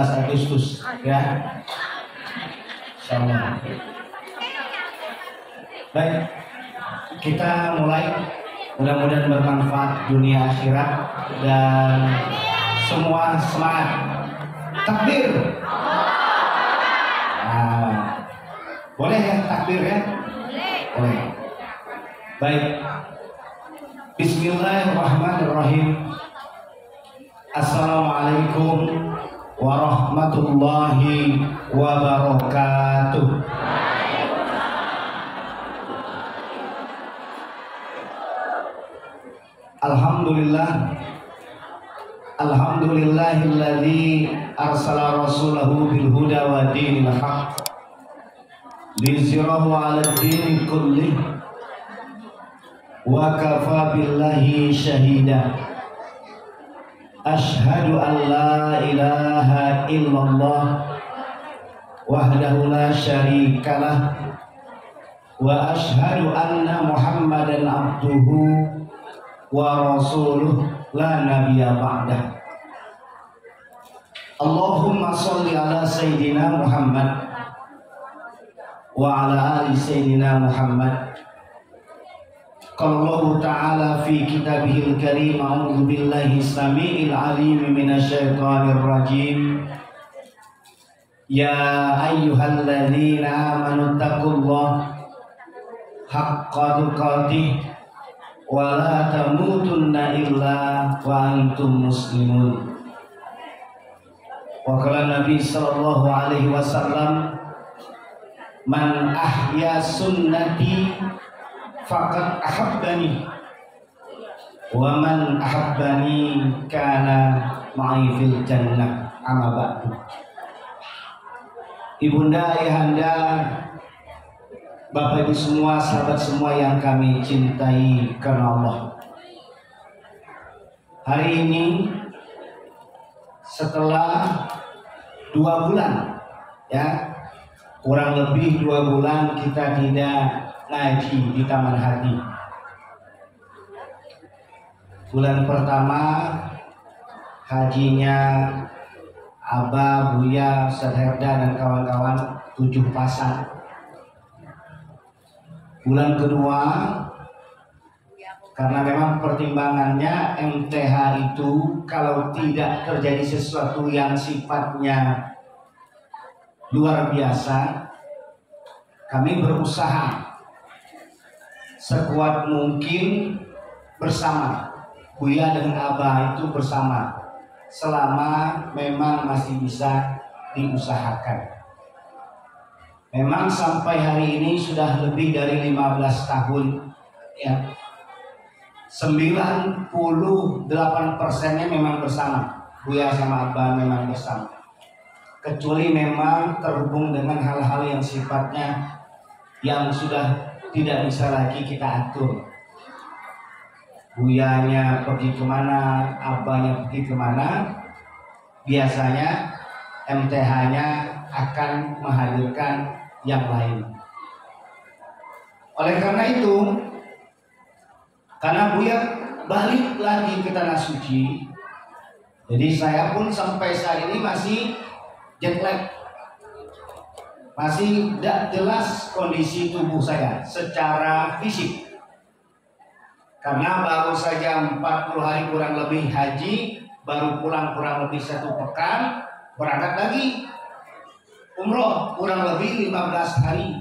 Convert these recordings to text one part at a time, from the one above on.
Agustus ya. Insyaallah. Baik, kita mulai. Mudah-mudahan bermanfaat dunia akhirat dan semua semangat. Takbir. Nah, boleh ya takbir ya? Boleh. Baik. Bismillahirrahmanirrahim. Assalamualaikum warahmatullahi wabarakatuh. Alhamdulillahilladzi arsala rasulahu bil huda wa dinil haqq liyuzhirahu 'alad dini kullih wa kafa billahi syahida. Asyhadu an la ilaha illallah wahdahu la syarikalah wa asyhadu anna Muhammadan abduhu wa rasuluh la nabiyya ba'dah. Allahumma sholli ala sayyidina Muhammad wa ala ali sayyidina Muhammad. Qala Allah ta'ala fi kitabihil karim, a'udzu billahi samii'il 'aliim minasyaitonir rajim. Ya ayyuhalladzina amanu taqullaha haqqa tuqatih wa la tamutunna illa wa antum muslimun. Wa qala Nabi sallallahu alaihi wasallam, man ahya sunnati faqad ahabbani wa man ahabbani kana ma'i fil jannah. Amma ba'du. Ibunda, ayahanda, Bapak Ibu semua, sahabat semua yang kami cintai karena Allah. Hari ini setelah 2 bulan ya, kurang lebih 2 bulan kita tidak ngaji di Taman Hati. Bulan pertama hajinya Abah, Buya, Ustaz Herda dan kawan-kawan 7 pasang. Bulan kedua, karena memang pertimbangannya MTH itu kalau tidak terjadi sesuatu yang sifatnya luar biasa, kami berusaha sekuat mungkin bersama Buya dengan Abah itu bersama selama memang masih bisa diusahakan. Memang sampai hari ini sudah lebih dari 15 tahun ya. 98%-nya memang bersama. Buya sama Abah memang bersama. Kecuali memang terhubung dengan hal-hal yang sifatnya yang sudah tidak bisa lagi kita atur. Buyanya pergi kemana, Abahnya pergi kemana, biasanya MTH-nya akan menghadirkan yang lain. Oleh karena itu, karena Buya balik lagi ke tanah suci, jadi saya pun sampai saat ini masih jet lag, masih tidak jelas kondisi tubuh saya secara fisik, karena baru saja 40 hari kurang lebih haji, baru pulang kurang lebih 1 pekan, berangkat lagi umroh kurang lebih 15 hari,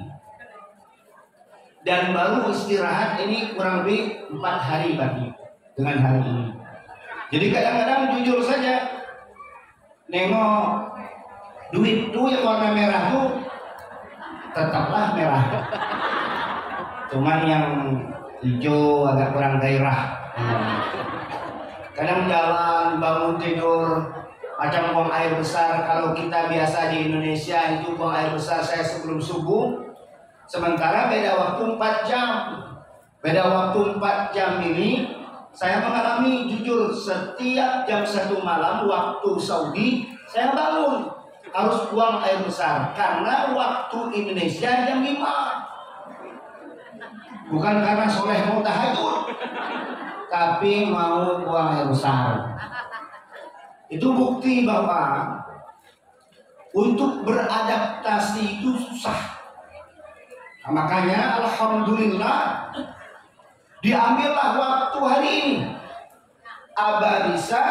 dan baru istirahat ini kurang lebih 4 hari lagi dengan hari ini. Jadi kadang-kadang jujur saja nengok duit tuh yang warna merah tuh tetaplah merah, cuman yang hijau agak kurang gairah. Kadang jalan, bangun tidur macam buang air besar. Kalau kita biasa di Indonesia itu buang air besar saya sebelum subuh, sementara beda waktu 4 jam. Beda waktu 4 jam ini saya mengalami jujur setiap jam 1 malam waktu Saudi saya bangun harus buang air besar karena waktu Indonesia jam 5. Bukan karena soleh mau tahajud, tapi mau buang air besar. Itu bukti bahwa untuk beradaptasi itu susah. Nah, makanya alhamdulillah diambillah waktu hari ini. Abah bisa,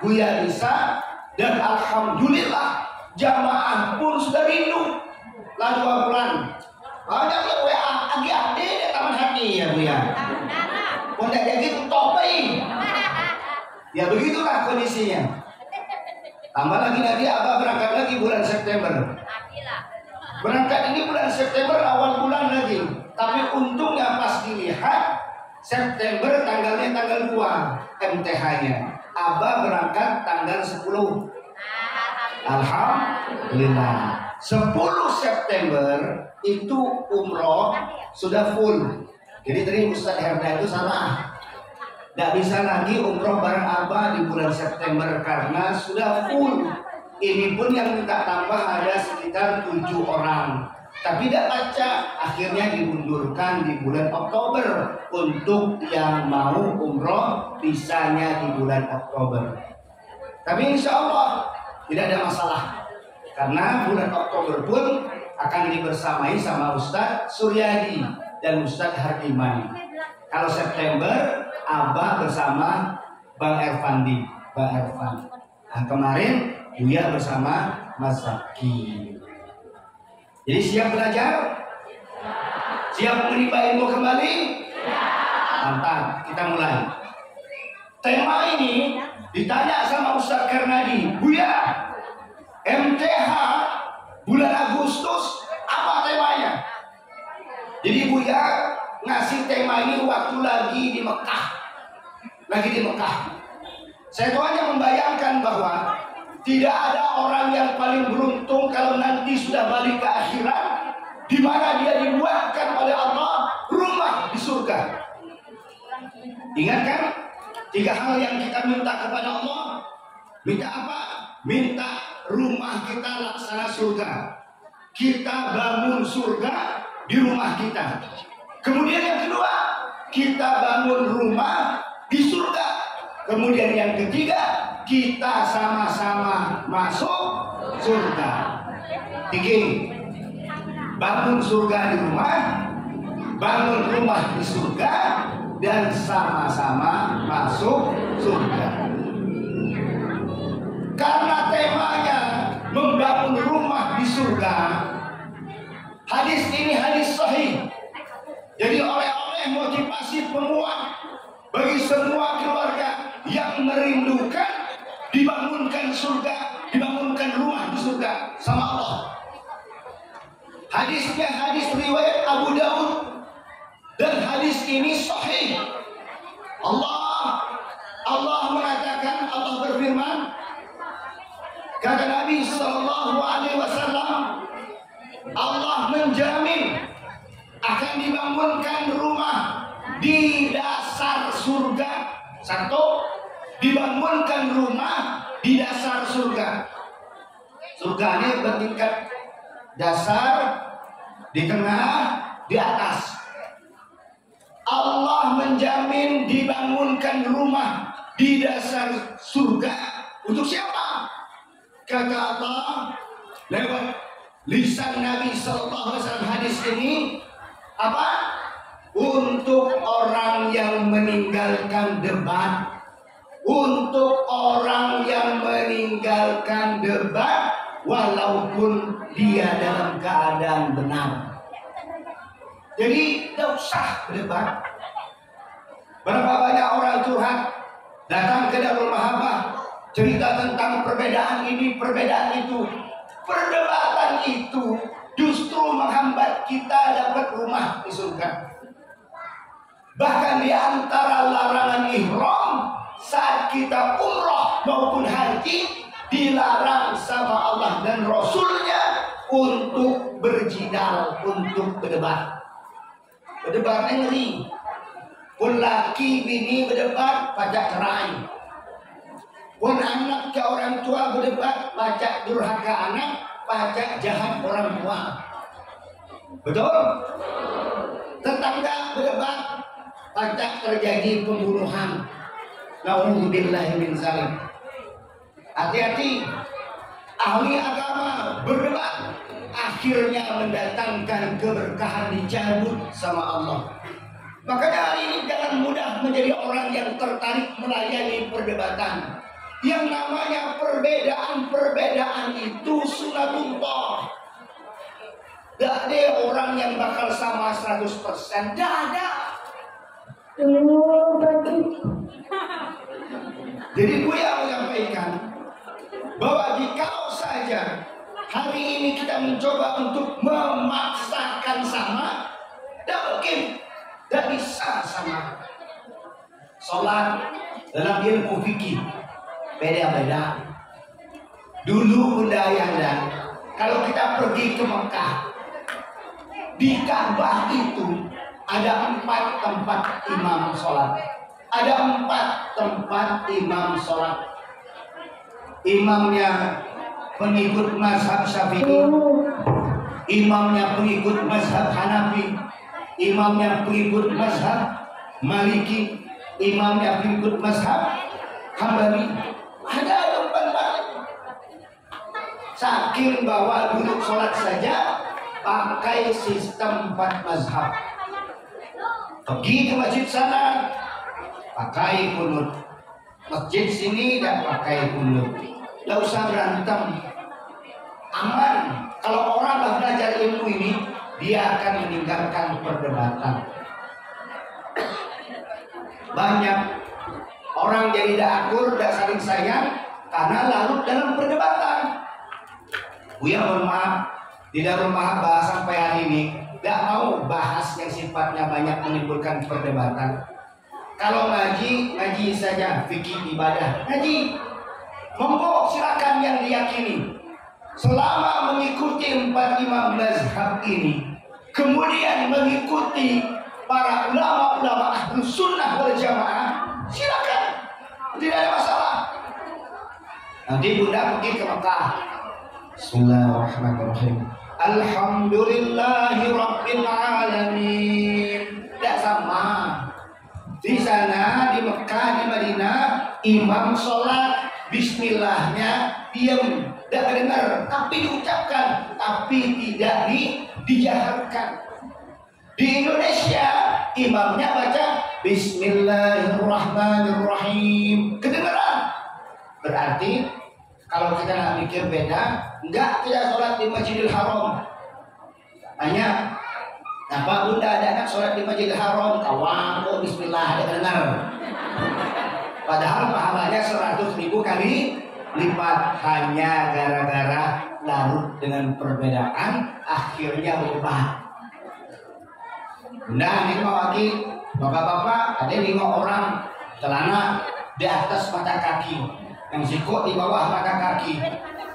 Buya bisa, dan alhamdulillah jamaah pun sudah rindu. Lah 2 bulan. Banyak yang WA agi-agi di taman hati ya Buya. Pondok gitu topi. Ya begitulah kondisinya. Tambah lagi nanti Abah berangkat lagi bulan September. Berangkat ini bulan September awal bulan lagi. Tapi untungnya pas dilihat September tanggalnya tanggal 2 MTH-nya. Abah berangkat tanggal 10. Alhamdulillah. 10 September itu umroh sudah full. Jadi tadi Ustaz Herda itu salah. Tidak bisa lagi umroh bareng Abah di bulan September karena sudah full. Ini pun yang minta tambah ada sekitar 7 orang. Tapi tidak baca, akhirnya dimundurkan di bulan Oktober. Untuk yang mau umroh bisanya di bulan Oktober. Tapi insya Allah tidak ada masalah. Karena bulan Oktober pun akan dibersamai sama Ustadz Suryadi dan Ustadz Hardiman. Kalau September Abah bersama Bang Ervandi, Bang Ervan. Nah, kemarin Buya bersama Mas Zaki. Jadi siap belajar? Siap menimba ilmu kembali? Mantap, kita mulai. Tema ini ditanya sama Ustadz Karnadi, Buya, MTH bulan Agustus apa temanya? Jadi Buya ngasih tema ini waktu lagi di Mekah. Saya tuh hanya membayangkan bahwa tidak ada orang yang paling beruntung kalau nanti sudah balik ke akhirat, di mana dia dibuatkan oleh Allah rumah di surga. Ingat kan? 3 hal yang kita minta kepada Allah. Minta apa? Minta rumah kita laksana surga. Kita bangun surga di rumah kita. Kemudian yang kedua, kita bangun rumah di surga. Kemudian yang ketiga, kita sama-sama masuk surga. 3, bangun surga di rumah, bangun rumah di surga, dan sama-sama masuk surga. Karena temanya membangun rumah di surga, hadis ini hadis sahih. Jadi oleh-oleh motivasi penguat bagi semua keluarga yang merindukan dibangunkan surga, dibangunkan rumah di surga sama Allah. Hadisnya hadis riwayat Abu Daud dan hadis ini sahih. Allah mengatakan, Allah berfirman, kata Nabi Sallallahu Alaihi Wasallam, Allah menjamin akan dibangunkan rumah di dasar surga. 1, dibangunkan rumah di dasar surga. Surga ini bertingkat, dasar, di tengah, di atas. Allah menjamin dibangunkan rumah di dasar surga. Untuk siapa? Kata Allah lewat lisan Nabi Sallallahu Alaihi Wasallam hadis ini, apa? Untuk orang yang meninggalkan debat. Untuk orang yang meninggalkan debat walaupun dia dalam keadaan benar. Jadi tidak usah debat. Berapa banyak orang curhat datang ke Darul Mahabbah, cerita tentang perbedaan ini, perbedaan itu. Perdebatan itu justru menghambat kita dapat rumah di surga. Bahkan di antara larangan ihram saat kita umrah maupun haji, dilarang sama Allah dan Rasulnya untuk berjidal, untuk berdebat. Berdebatnya ngeri. Pun laki bini berdebat, pajak cerai. Pun anak ke orang tua berdebat, pajak durhaka anak, pajak jahat orang tua. Betul? Tetangga berdebat, pajak terjadi pembunuhan. Nauzubillahi min zalik. Hati-hati. ahli agama berdebat, akhirnya mendatangkan keberkahan dicabut sama Allah. Makanya hari ini jangan mudah menjadi orang yang tertarik melayani perdebatan. Yang namanya perbedaan itu sunatullah. Gak ada orang yang bakal sama 100%. Gak ada. Jadi gue yang menyampaikan bahwa jika saja hari ini kita mencoba untuk memaksakan sama, tidak mungkin, tidak bisa sama. Sholat dalam ilmu fikih beda-beda. Dulu Bunda Ayanda, kalau kita pergi ke Mekah, di Ka'bah itu ada 4 tempat imam sholat. Ada 4 tempat imam sholat. Imamnya pengikut mazhab Syafi'i, imamnya pengikut mazhab Hanafi, imamnya pengikut mazhab Maliki, imamnya pengikut mazhab Hambali. Ada tempat. Saking bahwa duduk sholat saja pakai sistem 4 mazhab. Pergi ke masjid sana pakai kunut, masjid sini dan pakai kunut. Tidak usah berantem, aman. Kalau orang dah belajar ilmu ini, dia akan meninggalkan perdebatan. Banyak orang jadi tidak akur, tidak saling sayang karena larut dalam perdebatan. Buya mohon maaf, di dalam bahas sampai hari ini tidak mau bahas yang sifatnya banyak menimbulkan perdebatan. Kalau ngaji saja, fikih ibadah, ngaji. Monggo silakan yang diyakini. Selama mengikuti 4 imam mazhab ini, kemudian mengikuti para ulama-ulama ahlus sunnah wal jamaah, silakan, tidak ada masalah. Nanti Bunda pergi ke Mekah. Bismillahirrahmanirrahim. Alhamdulillahi rabbil alamin. Tidak sama. Di sana di Mekah, di Madinah, imam sholat, bismillahnya diam, tidak dengar, tapi diucapkan, tapi tidak dijaharkan. Di Indonesia, imamnya baca Bismillahirrahmanirrahim, kedengaran. Berarti kalau kita nak mikir beda, enggak kita sholat di Masjidil Haram. Tanya, kenapa Bunda ada anak sholat di Masjidil Haram? Kawang, oh bismillah, ada dengar. Padahal pahalanya 100.000 kali lipat, hanya gara-gara larut dengan perbedaan, akhirnya berubah. Bunda, ini mau lagi, bapak-bapak, ada 5 orang celana di atas mata kaki, yang sikut di bawah mata kaki,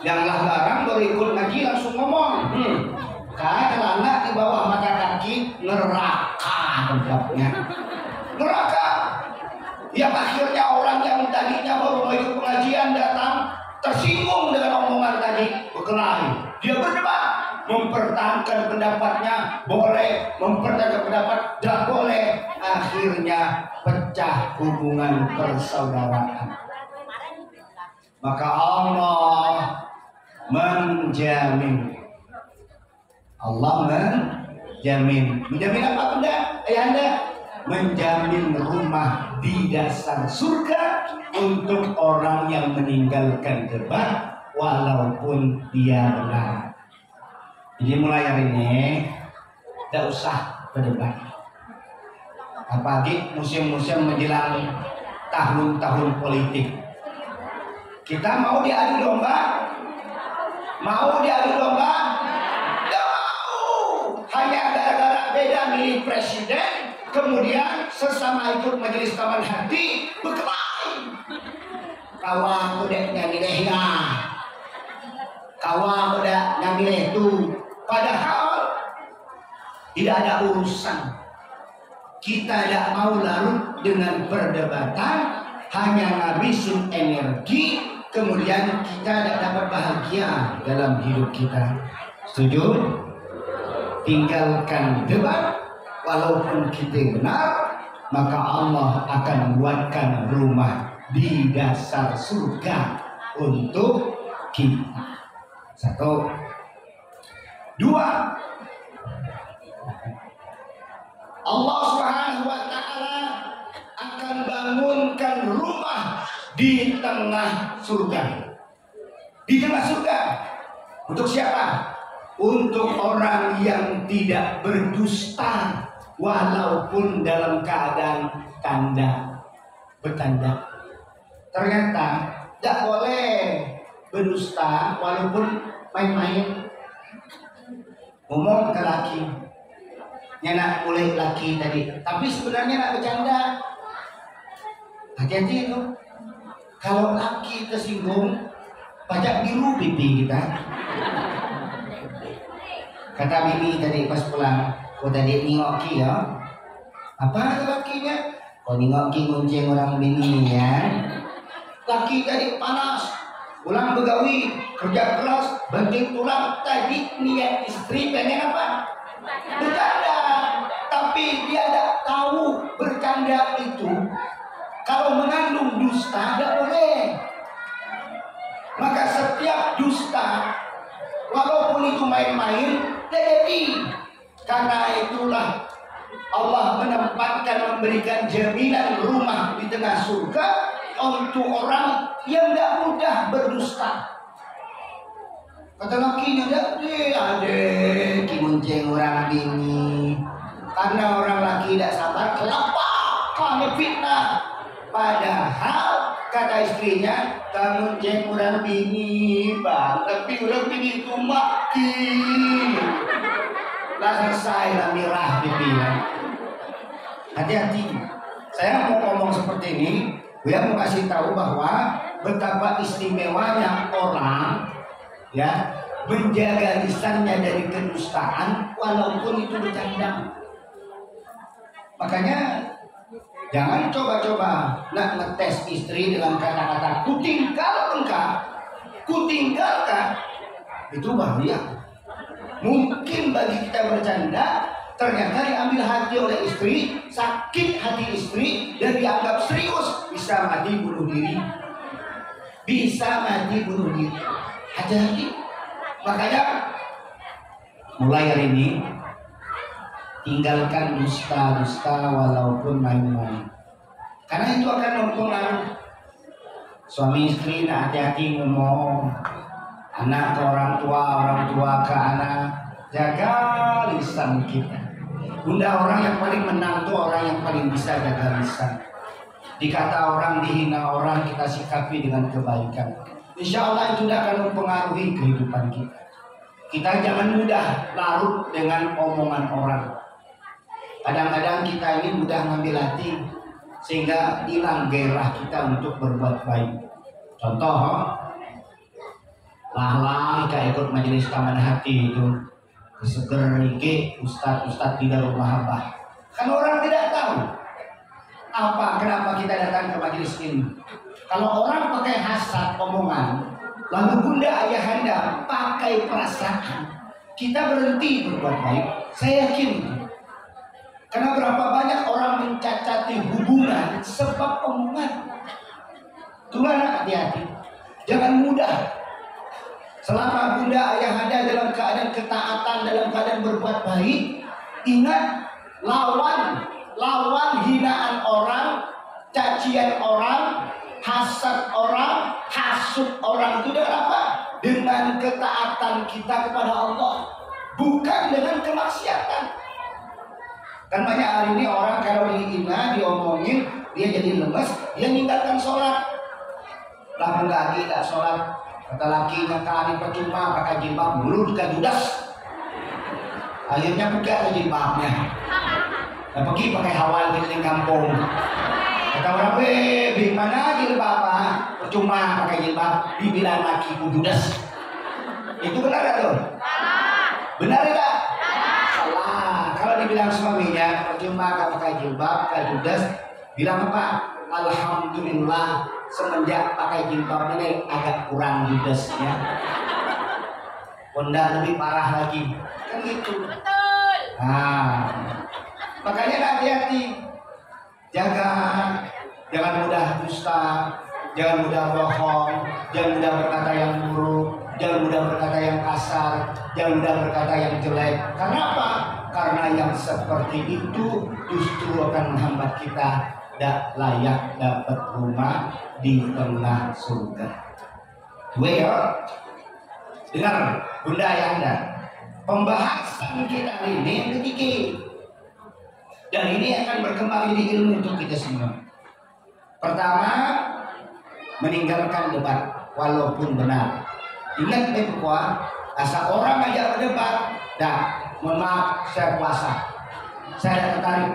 yang lah barang baru ikut ngaji langsung ngomong, celana di bawah mata kaki neraka tempatnya, neraka. Yang akhirnya orang yang tadinya baru mau ikut pengajian datang tersinggung dengan omongan tadi, berkelahi. Dia berdebat, mempertahankan pendapatnya boleh, mempertahankan pendapat tidak boleh. Akhirnya pecah hubungan persaudaraan. Maka Allah menjamin. Allah menjamin. Menjamin apa Bunda? Ayahanda? Menjamin rumah di dasar surga untuk orang yang meninggalkan debat walaupun dia benar. Jadi mulai hari ini tidak usah berdebat. Apalagi musim-musim menjelang tahun-tahun politik. Kita mau diadu domba? Mau diadu domba? Tidak mau. Hanya gara-gara beda milih presiden, kemudian sesama ikut majelis taman hati berkelahi. Kawan udah nyamileh ya, kawan udah nyamileh itu. Padahal tidak ada urusan. Kita tidak mau larut dengan perdebatan, hanya ngabisin energi, kemudian kita tidak dapat bahagia dalam hidup kita. Setuju? Tinggalkan debat. Walaupun kita benar, maka Allah akan membuatkan rumah di dasar surga untuk kita. Satu. Dua, Allah Subhanahu wa Ta'ala akan bangunkan rumah di tengah surga. Di tengah surga. Untuk siapa? Untuk orang yang tidak berdusta, walaupun dalam keadaan bertanda. Ternyata tidak boleh berdusta walaupun main-main. Ngomong ke laki, nyenak mulai laki tadi, tapi sebenarnya nak bercanda. Hati-hati itu. Kalau laki tersinggung, pajak biru pipi kita. Kata bibi tadi pas pulang, oh tadi ningoki ya. Apa kata lakinya? Oh ningoki nguncing orang bini ya. Laki tadi panas, pulang begawi, kerja keras, banting tulang. Tadi niat istri pengen apa? Bercanda. Tapi dia tidak tahu bercanda itu kalau mengandung dusta tidak boleh. Maka setiap dusta, walaupun itu main-main, tidak jadi. Karena itulah Allah memberikan jaminan rumah di tengah surga untuk orang yang tidak mudah berdusta. Kata lakinya, adek kimunceng orang bini. Karena orang laki tidak sabar, kenapa kamu fitnah? Padahal kata istrinya, kamu ceng orang bini bang, tapi orang bini itu maki. Lah selesai lah mirah pipinya. Hati-hati. Saya mau ngomong seperti ini, gue mau kasih tahu bahwa betapa istimewanya orang ya menjaga lisannya dari kedustaan walaupun itu bercanda. Makanya jangan coba-coba nak ngetes istri dengan kata-kata kutinggalkan, itu bahaya. Mungkin bagi kita bercanda, ternyata diambil hati oleh istri, sakit hati istri dan dianggap serius, bisa mati bunuh diri. Hati-hati. Makanya mulai hari ini tinggalkan dusta-dusta walaupun main-main. Karena itu akan mempengaruhi suami istri. Nah, hati-hati ngomong. Anak ke orang tua ke anak. Jaga lisan kita. Bunda, orang yang paling menang itu orang yang paling bisa jaga lisan. Dikata orang, dihina orang, kita sikapi dengan kebaikan. Insya Allah itu akan mempengaruhi kehidupan kita. Kita jangan mudah larut dengan omongan orang. Kadang-kadang kita ini mudah ngambil hati sehingga hilang gairah kita untuk berbuat baik. Contoh, kita ikut majelis taman hati itu seger iki ustadz di rumah abah. Kan orang tidak tahu kenapa kita datang ke majelis ini. Kalau orang pakai hasad omongan, lalu bunda ayahanda pakai perasaan, kita berhenti berbuat baik. Saya yakin. Karena berapa banyak orang mencacati hubungan sebab omongan. Tuhan, hati-hati. Jangan mudah. Selama bunda ayah ada dalam keadaan ketaatan, dalam keadaan berbuat baik, ingat lawan hinaan orang, cacian orang, hasad orang, hasut orang itu dengan apa? Dengan ketaatan kita kepada Allah, bukan dengan kemaksiatan. Kan banyak hari ini orang kalau dihina, diomongin, dia jadi lemes, dia ninggalkan sholat. Lah lagi tak sholat, kata lakinya kali percuma pakai jilbab, mulut kan judas. Akhirnya buka jilbabnya. Nah, pergi pakai hawal di kampung. Kata orang, gimana jilbab? Percuma pakai jilbab, dibilang lakiku judas. Itu benar gak tuh? Benar tak? Kalau dibilang suaminya percuma gak pakai jilbab, gak judas, bilang apa? Alhamdulillah semenjak pakai jilbab ini agak kurang judasnya. Bunda lebih parah lagi, kan gitu. Betul. Nah, makanya hati-hati, jangan mudah dusta, jangan mudah bohong, jangan mudah berkata yang buruk. jangan mudah berkata yang kasar, jangan mudah berkata yang jelek. Karena apa? Karena yang seperti itu justru akan menghambat kita tidak layak dapat rumah di tengah surga. Well, dengar Bunda Ayanda, pembahasan kita hari ini yang ketiga, dan ini akan berkembang jadi ilmu untuk kita semua. Pertama, meninggalkan debat walaupun benar. Ingat bahwa asal orang ajak berdebat, mohon maaf, saya puasa, saya tidak tertarik.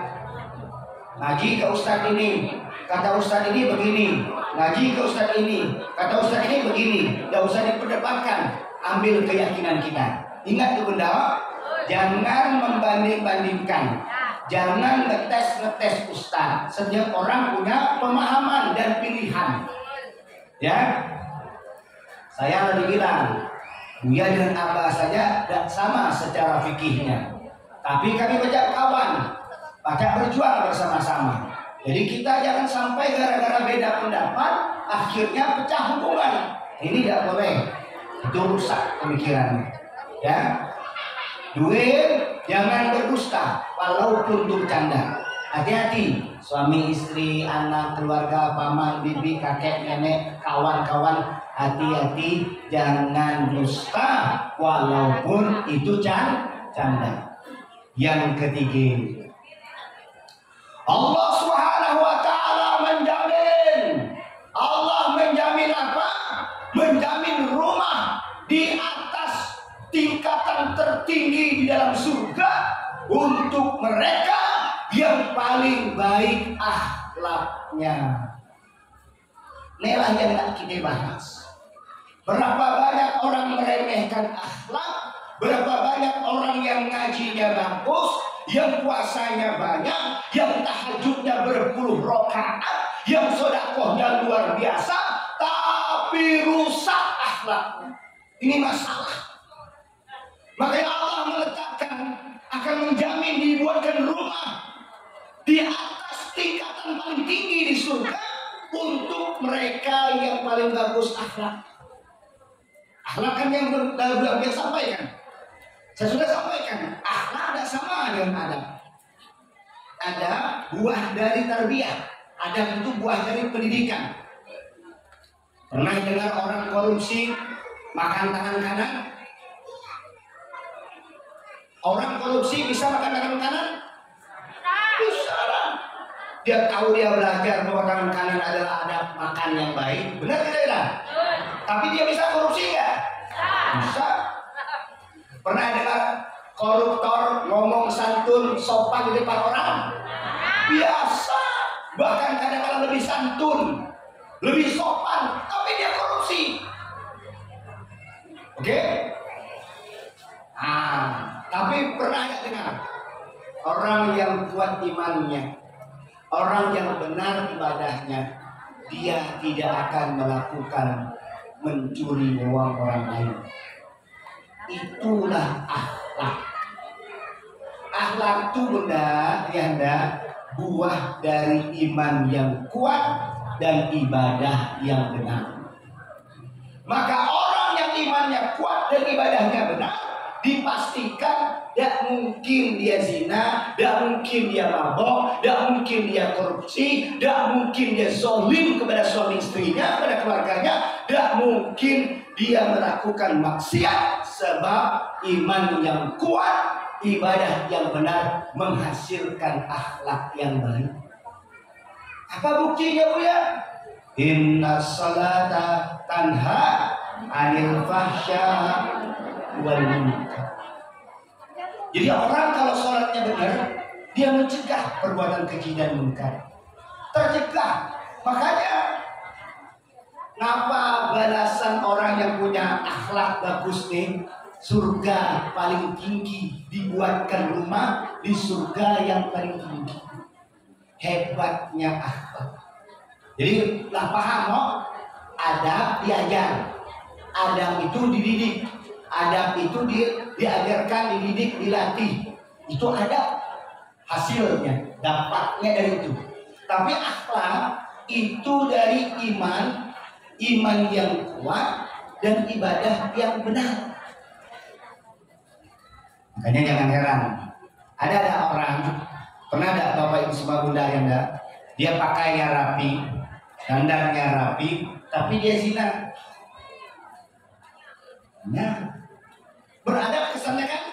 Ngaji ke ustadz ini, kata ustadz ini begini. Ngaji ke ustadz ini, kata ustadz ini begini. Tidak usah diperdebatkan, ambil keyakinan kita. Ingat tuh Bunda, jangan membanding-bandingkan, jangan ngetes ustadz. Setiap orang punya pemahaman dan pilihan. Ya, saya tadi bilang, Buya dengan Abah saja tidak sama secara fikihnya. Tapi kami banyak kawan, banyak berjuang bersama-sama. Jadi kita jangan sampai gara-gara beda pendapat, akhirnya pecah hubungan. Ini tidak boleh. Itu rusak pemikirannya. Ya. Duit jangan berdusta, walaupun bercanda. Hati-hati, suami, istri, anak, keluarga, paman, bibi, kakek, nenek, kawan-kawan, hati-hati, jangan dusta, walaupun itu canda. Yang ketiga, Allah Subhanahu wa Ta'ala menjamin. Allah menjamin apa? Menjamin rumah di atas tingkatan tertinggi di dalam surga untuk mereka yang paling baik akhlaknya. Inilah yang nak kita bahas. Berapa banyak orang meremehkan akhlak, berapa banyak orang yang ngajinya bagus, yang puasanya banyak, yang tahajudnya berpuluh rakaat, yang sedekahnya luar biasa, tapi rusak akhlaknya. Ini masalah. Makanya Allah meletakkan akan menjamin dibuatkan rumah di atas tingkatan paling tinggi di surga untuk mereka yang paling bagus akhlak. Akhlak kan yang belum dia sampaikan. Saya sudah sampaikan, akhlak tidak sama dengan adab. Ada buah dari tarbiyah, adab itu buah dari pendidikan. Pernah dengar orang korupsi makan tangan kanan? Orang korupsi bisa makan tangan kanan? Bisa. Dia tahu, dia belajar bahwa tangan kanan adalah adab makan yang baik. Benar tidak? Tapi dia bisa korupsi nggak? Bisa. Pernah dengar koruptor ngomong santun sopan di depan orang? Biasa. Bahkan kadang-kadang lebih santun, lebih sopan, tapi dia korupsi. Oke? Tapi pernah nggak dengar orang yang kuat imannya, orang yang benar ibadahnya, dia tidak akan melakukan mencuri uang orang lain. Itulah akhlak. Akhlak itu Bunda, Yanda, buah dari iman yang kuat dan ibadah yang benar. Maka orang yang imannya kuat dan ibadahnya benar, dipastikan tidak mungkin dia zina, tidak mungkin dia mabok, tidak mungkin dia korupsi, tidak mungkin dia zalim kepada suami istrinya, kepada keluarganya, tidak mungkin dia melakukan maksiat, sebab iman yang kuat, ibadah yang benar menghasilkan akhlak yang baik. Apa buktinya Bu ya? Inna salata tanha anil fahsya wal munkar. Jadi orang kalau sholatnya benar, dia mencegah perbuatan keji dan munkar. Tercegah. Makanya ngapa balasan orang yang punya akhlak bagus nih, surga paling tinggi, dibuatkan rumah di surga yang paling tinggi. Hebatnya akhlak. Jadi lah paham loh, adab diajar, adab itu dididik, adab itu diajarkan, dididik, dilatih. Itu adab, hasilnya, dapatnya dari itu. Tapi akhlak itu dari iman yang kuat, dan ibadah yang benar. Makanya jangan heran, ada orang, pernah ada Bapak Ibu semua bunda yang ada, dia pakainya rapi, dandannya rapi, tapi dia zina. Nah, beradab kesannya kan?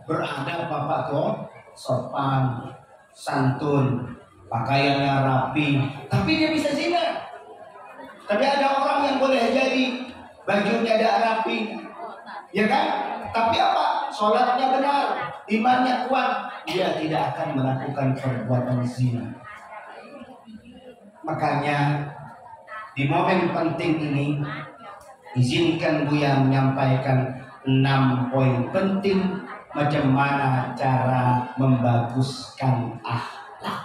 Beradab Bapak tuh, sopan, santun, pakaiannya rapi, tapi dia bisa zina. Tapi ada orang yang boleh jadi bajunya tidak rapi, ya kan? Tapi apa? Sholatnya benar, imannya kuat, dia tidak akan melakukan perbuatan zina. Makanya di momen penting ini, izinkan Buya menyampaikan 6 poin penting macam mana cara membaguskan akhlak.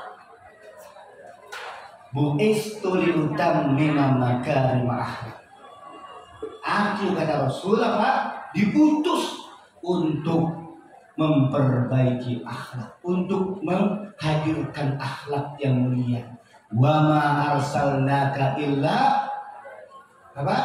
Bu'istu liutammima makarimah akhlak. Aku, kata Rasulullah, Pak, diutus untuk memperbaiki akhlak, untuk menghadirkan akhlak yang mulia. Wa ma arsalnaka illa apa?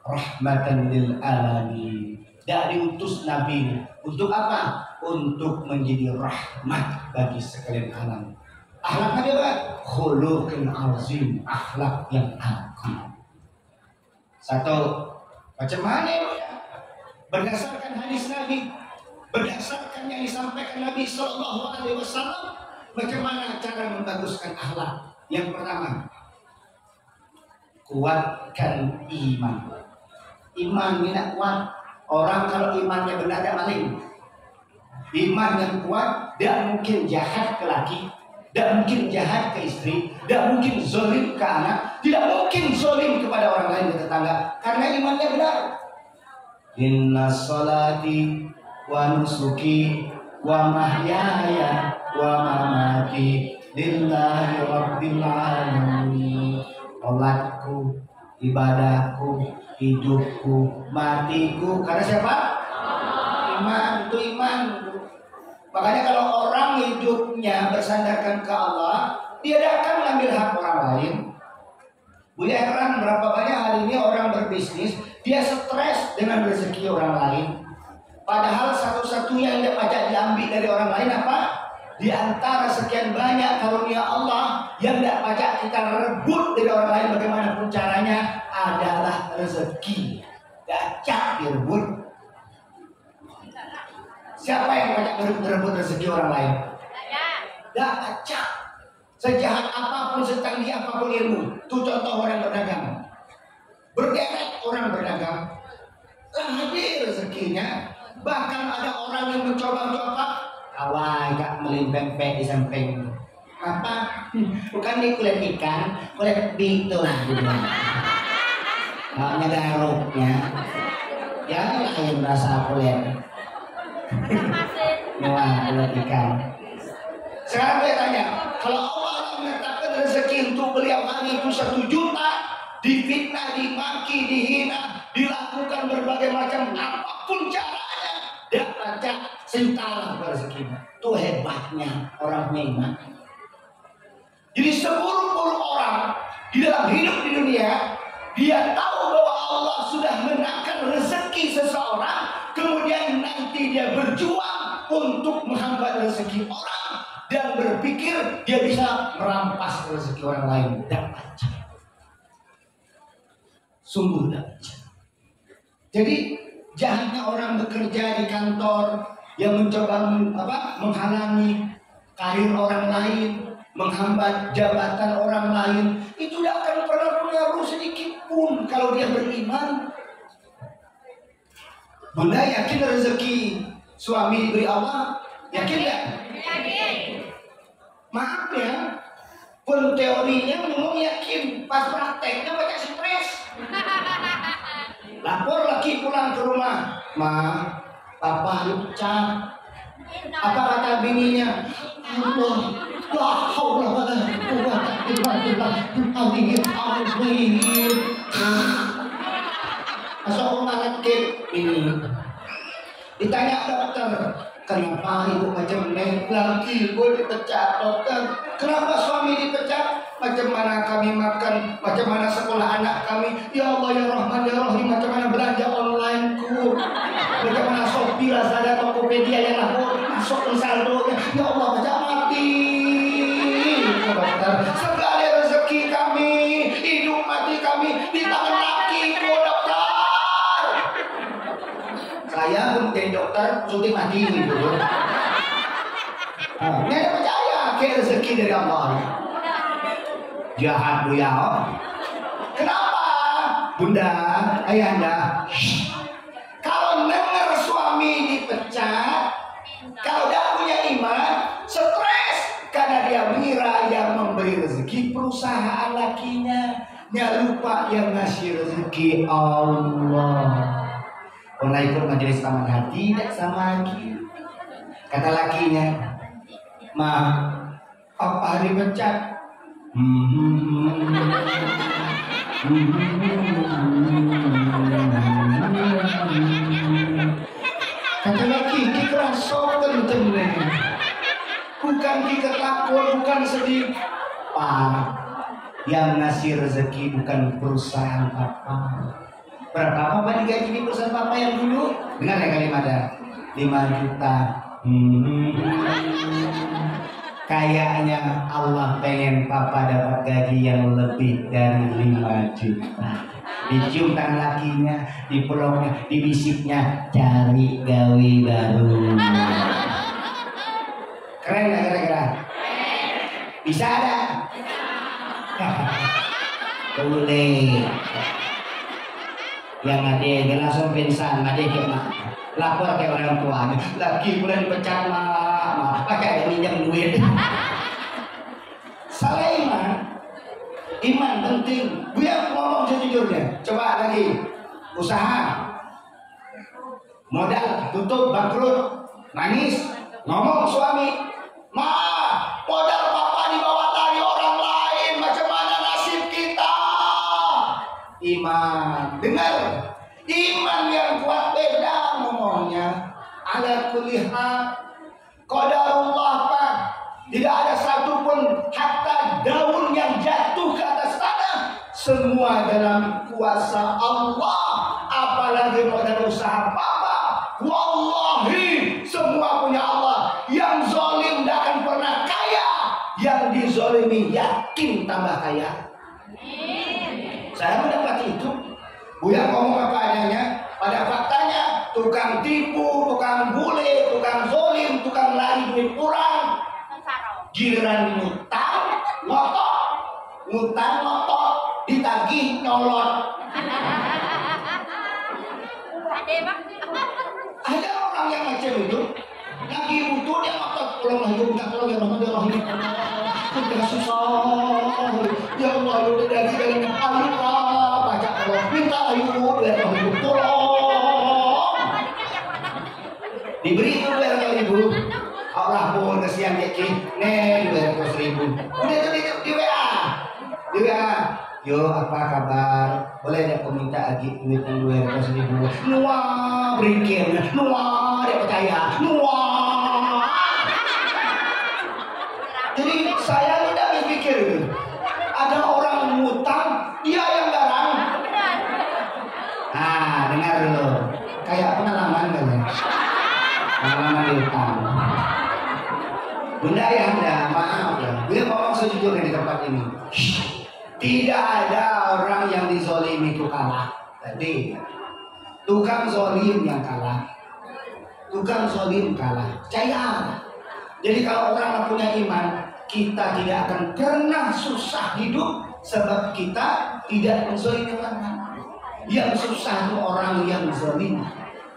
Rahmatan lil alamin. Tidak diutus Nabi untuk apa? Untuk menjadi rahmat bagi sekalian alam. Akhlaknya dia apa? Khuluqun azim, akhlak yang agung. Satu, macam mana ya? Berdasarkan hadis Nabi, berdasarkan yang disampaikan Nabi Sallallahu Alaihi Wasallam, bagaimana cara membaguskan akhlak? Yang pertama, kuatkan iman. Iman tidak kuat, orang kalau imannya benar tidak maling. Iman yang kuat, tidak mungkin jahat ke laki, tidak mungkin jahat ke istri, tidak mungkin zolim ke anak, tidak mungkin zolim kepada orang lain ke tetangga, karena imannya benar. Inna salati wa nusuki wa mahyaya wa mamati lillahi rabbil alamin. Salatku, ibadahku, hidupku, matiku, karena siapa? Iman, itu iman. Makanya kalau orang hidupnya bersandarkan ke Allah, dia tidak akan mengambil hak orang lain. Buya heran berapa banyak hari ini orang berbisnis, dia stres dengan rezeki orang lain. Padahal satu-satunya yang tidak pajak diambil dari orang lain apa? Di antara sekian banyak karunia Allah yang tidak pajak kita rebut dari orang lain, bagaimanapun caranya, adalah rezeki. Gacak direbut. Siapa yang banyak merebut rezeki orang lain? Tidak acak. Sejahat apapun, secanggih apapun ilmu. Itu contoh orang berdagang. Berderet orang berdagang, hadir rezekinya. Bahkan ada orang yang mencoba-coba, awal gak melimpempek di samping. Apa? Bukan di kulit ikan, kulit itu lah. Hanya garuknya. Ya lain rasa kulit. Wah, kulit ikan. Sekarang saya tanya, kalau Allah menetapkan rezeki untuk beliau hari itu 1 juta, difitnah, dimaki, dihina, dilakukan berbagai macam apapun caranya, dia pajak sentalah rezekinya. Itu hebatnya orang punya iman. Jadi seburuk-buruk orang di dalam hidup di dunia, dia tahu bahwa Allah sudah menakar rezeki seseorang, kemudian nanti dia berjuang untuk menghambat rezeki orang dan berpikir dia bisa merampas rezeki orang lain. Dan baca, sungguh tidak baca. Jadi jahatnya orang bekerja di kantor yang mencoba menghalangi karir orang lain, menghambat jabatan orang lain, itu tidak akan pernah pengaruh sedikit pun kalau dia beriman. Bunda yakin rezeki suami diberi Allah? Yakin nggak? Yakin. Maaf ya, pun teorinya ngomong yakin, pas prakteknya banyak stres. Lapor lagi pulang ke rumah, Ma, papa dipecat. Apa kata bininya? Allah, la haula wala quwwata illa billah. Masuk rumah sakit ini. Ditanya dokter, kenapa ibu macam ini? Lagi ibu dipecat dokter. Kenapa suami dipecat? macam mana kami makan, macam mana sekolah anak kami. Ya Allah ya Rahman ya Rahim, macam mana belanja onlineku, macam mana Shopee, Lazada, Tokopedia yang aku masuk ke saldo. Ya Allah macam mati. Dokter, segala rezeki kami, hidup mati kami di tangan lakiku, dokter. Saya pun jadi dokter, syuting mati gitu. Ini ada percaya ke rezeki dari Allah. Jahat bu ya. Kenapa? Bunda, ayahanda, kalau dengar suami dipecat, kalau tidak punya iman, stres karena dia mengira yang memberi rezeki perusahaan lakinya, dia lupa yang ngasih rezeki Allah. Pernah ikut majelis taman hati, tidak sama lagi. Kata lakinya, Ma, apa dipecat? Kata laki, kita rasok temen-temen. Bukan kita takut, bukan sedih. Pak, yang ngasih rezeki bukan perusahaan papa. Berapa papa digaji di perusahaan papa yang dulu? Dengar ya kalimatnya, 5 juta. Kayaknya Allah pengen papa dapat gaji yang lebih dari 5 juta. Dicium tangan lakinya, dipeluknya, dibisiknya, cari gawe baru. Keren gak kira-kira? Bisa ada? Boleh. Yang ada yang langsung pingsan, ada yang lapor ke orang tuanya. Laki pula dipecat mah, pakai ada minjam duit. Salah iman penting. Buya ngomong sejujurnya. Coba lagi, usaha, modal tutup bangkrut, nangis, ngomong suami, Ma, modal papa dibawa dari orang lain, macam mana nasib kita? Iman, dengar, iman yang kuat beda ngomongnya. Ala kulli hal, qadarullah Pak. Tidak ada satupun hatta daun yang jatuh ke atas tanah, semua dalam kuasa Allah. Apalagi modal usaha papa, wallahi semua punya Allah. Yang zalim tidak akan pernah kaya, yang dizalimi yakin tambah kaya. Saya mendapat itu. Buya ngomong apa adanya. Pada faktanya tukang tipu, tukang bule, tukang zalim, tukang lari duit kurang, giliran ngutang ngotot, ditagih nyolot. Ada orang yang macam itu, lagi butuh dia ngotot, pulang lagi minta tolong ya Rahman ya Rahim. Udah susah, ya Allah udah dari dalam Allah baca Allah, minta ayu ya Rahim tolong. Diberi itu 2.000. Allah pun kesian keki, nih 200.000. Udah itu di WA, yo apa kabar? Boleh ada peminta lagi duit yang 200.000. Nuah berikin, nuah dia percaya, nuah. Jadi saya tidak berpikir itu. Ada orang ngutang, dia yang garang. Nah, dengar dulu. Kayak pengalaman kan ya? Pengalaman utang. Bunda ya Anda, maaf ya. Dia ngomong sejujurnya di tempat ini. Tidak ada orang yang dizolimi itu kalah. Tadi tukang zolim yang kalah. Tukang zolim kalah. Percaya. Jadi kalau orang yang punya iman, kita tidak akan pernah susah hidup sebab kita tidak menzolimi orang. Yang susah itu orang yang zolim.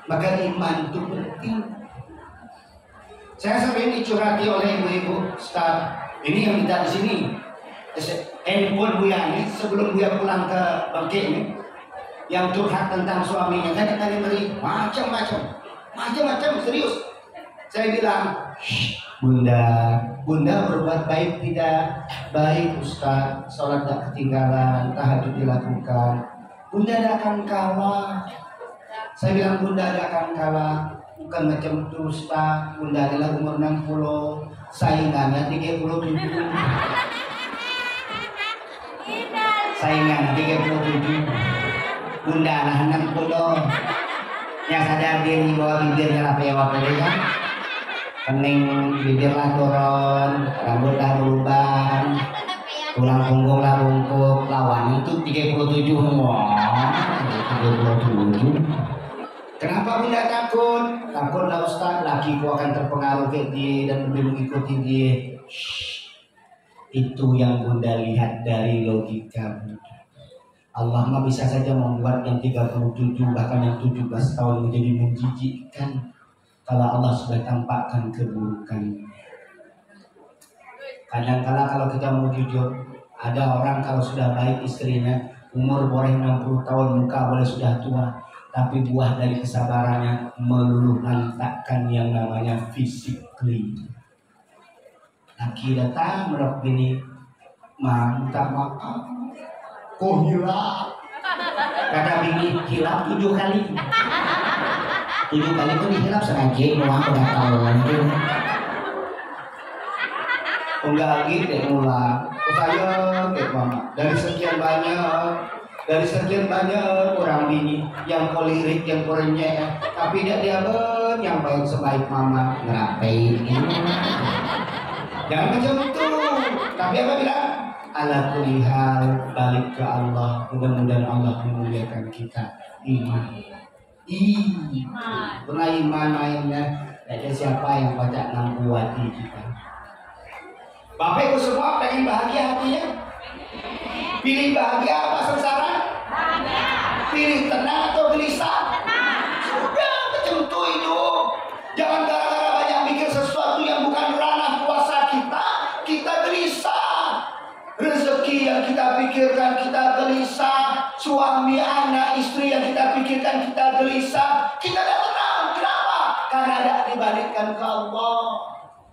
Maka iman itu penting. Saya sering dicurhati oleh ibu-ibu, Ustaz. Ini yang minta di sini. Handphone Buya ini sebelum Buya pulang ke Bangkit ini, yang curhat tentang suaminya, tadi macam-macam serius. Saya bilang, Bunda berbuat baik tidak baik Ustaz, sholat tak ketinggalan, tahajud dilakukan. Bunda tidak akan kalah. Saya bilang Bunda tidak akan kalah. Bukan macam itu Ustaz, Bunda adalah umur 60, saingannya 37. Saingan 37. Bunda lah 60. Yang sadar diri bahwa bibirnya lah pewak tadi kan. Kening bibir lah turun, rambut lah berubah, tulang punggung lah bungkuk, lawan itu 37 wah 37. Kenapa Bunda takut? Takut lah Ustaz, lakiku akan terpengaruh ke dia dan lebih mengikuti dia. Itu yang Bunda lihat dari logika Bunda. Allah mah bisa saja membuat yang 37 bahkan yang 17 tahun menjadi menjijikkan kalau Allah sudah tampakkan keburukan. Kadang-kala kalau kita mau jujur, ada orang kalau sudah baik istrinya, umur boleh 60 tahun, muka boleh sudah tua, tapi buah dari kesabarannya meluluh lantakkan yang namanya physically. Laki datang merok gini, minta maaf, kok hilap? Kata bini hilap 7 kali. 7 kali itu dihilap sengaja, memang udah tahu lagi. Enggak lagi deh ngulang. Saya kayak mama. Dari sekian banyak orang bini yang kolirik, yang korenyek, tapi dia yang baik sebaik mama ngerapain. Jangan macam itu. Tapi apa bilang? Ala kulli hal balik ke Allah. Mudah-mudahan Allah memuliakan kita. Iman. Pernah iman mainnya. Ada siapa yang baca nangkuati kita? Bapak Ibu semua pengen bahagia hatinya? Pilih bahagia apa sengsara? Bahagia. Pilih tenang atau gelisah? Tenang. Sudah macam itu hidup. Jangan gara-gara banyak mikir sesuatu yang bukan ranah kuasa kita, kita gelisah. Rezeki yang kita pikirkan kita gelisah, suami, anak, istri yang kita pikirkan kita gelisah, kita tidak tenang. Kenapa? Karena ada dibalikkan ke Allah.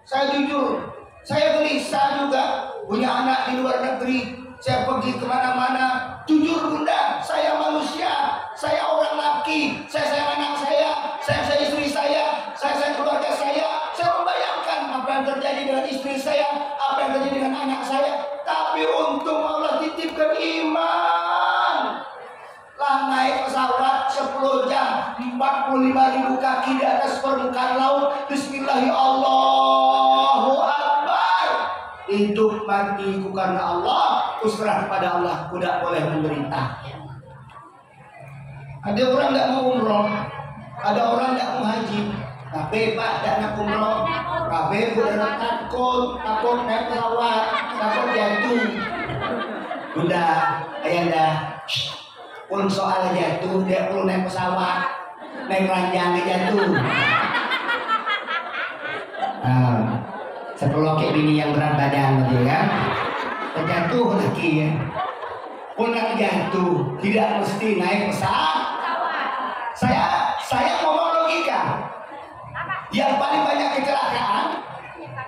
Saya jujur, saya gelisah juga punya anak di luar negeri. Saya pergi kemana-mana. Jujur Bunda, saya manusia, saya orang laki, saya sayang anak saya sayang istri saya sayang keluarga saya. Saya membayangkan apa yang terjadi dengan istri saya, apa yang terjadi dengan anak saya. Tapi untung Allah titipkan iman. Lah naik pesawat 10 jam, 45.000 kaki di atas permukaan laut. Bismillahirrahmanirrahim. Hidup matiku karena Allah, kuserah pada Allah, ku tidak boleh menderita. Ada orang tidak mau umroh, ada orang tidak mau haji. Tapi Pak tidak nak umroh, tapi udah takut naik pesawat, takut jatuh. Bunda, ayanda, pun soal jatuh, dia perlu naik pesawat, naik ranjang jatuh. Sepuluh kayak bini yang berat badan gitu ya, terjatuh lagi ya. Pulang jatuh tidak mesti naik pesawat. Saya ngomong logika. Yang paling banyak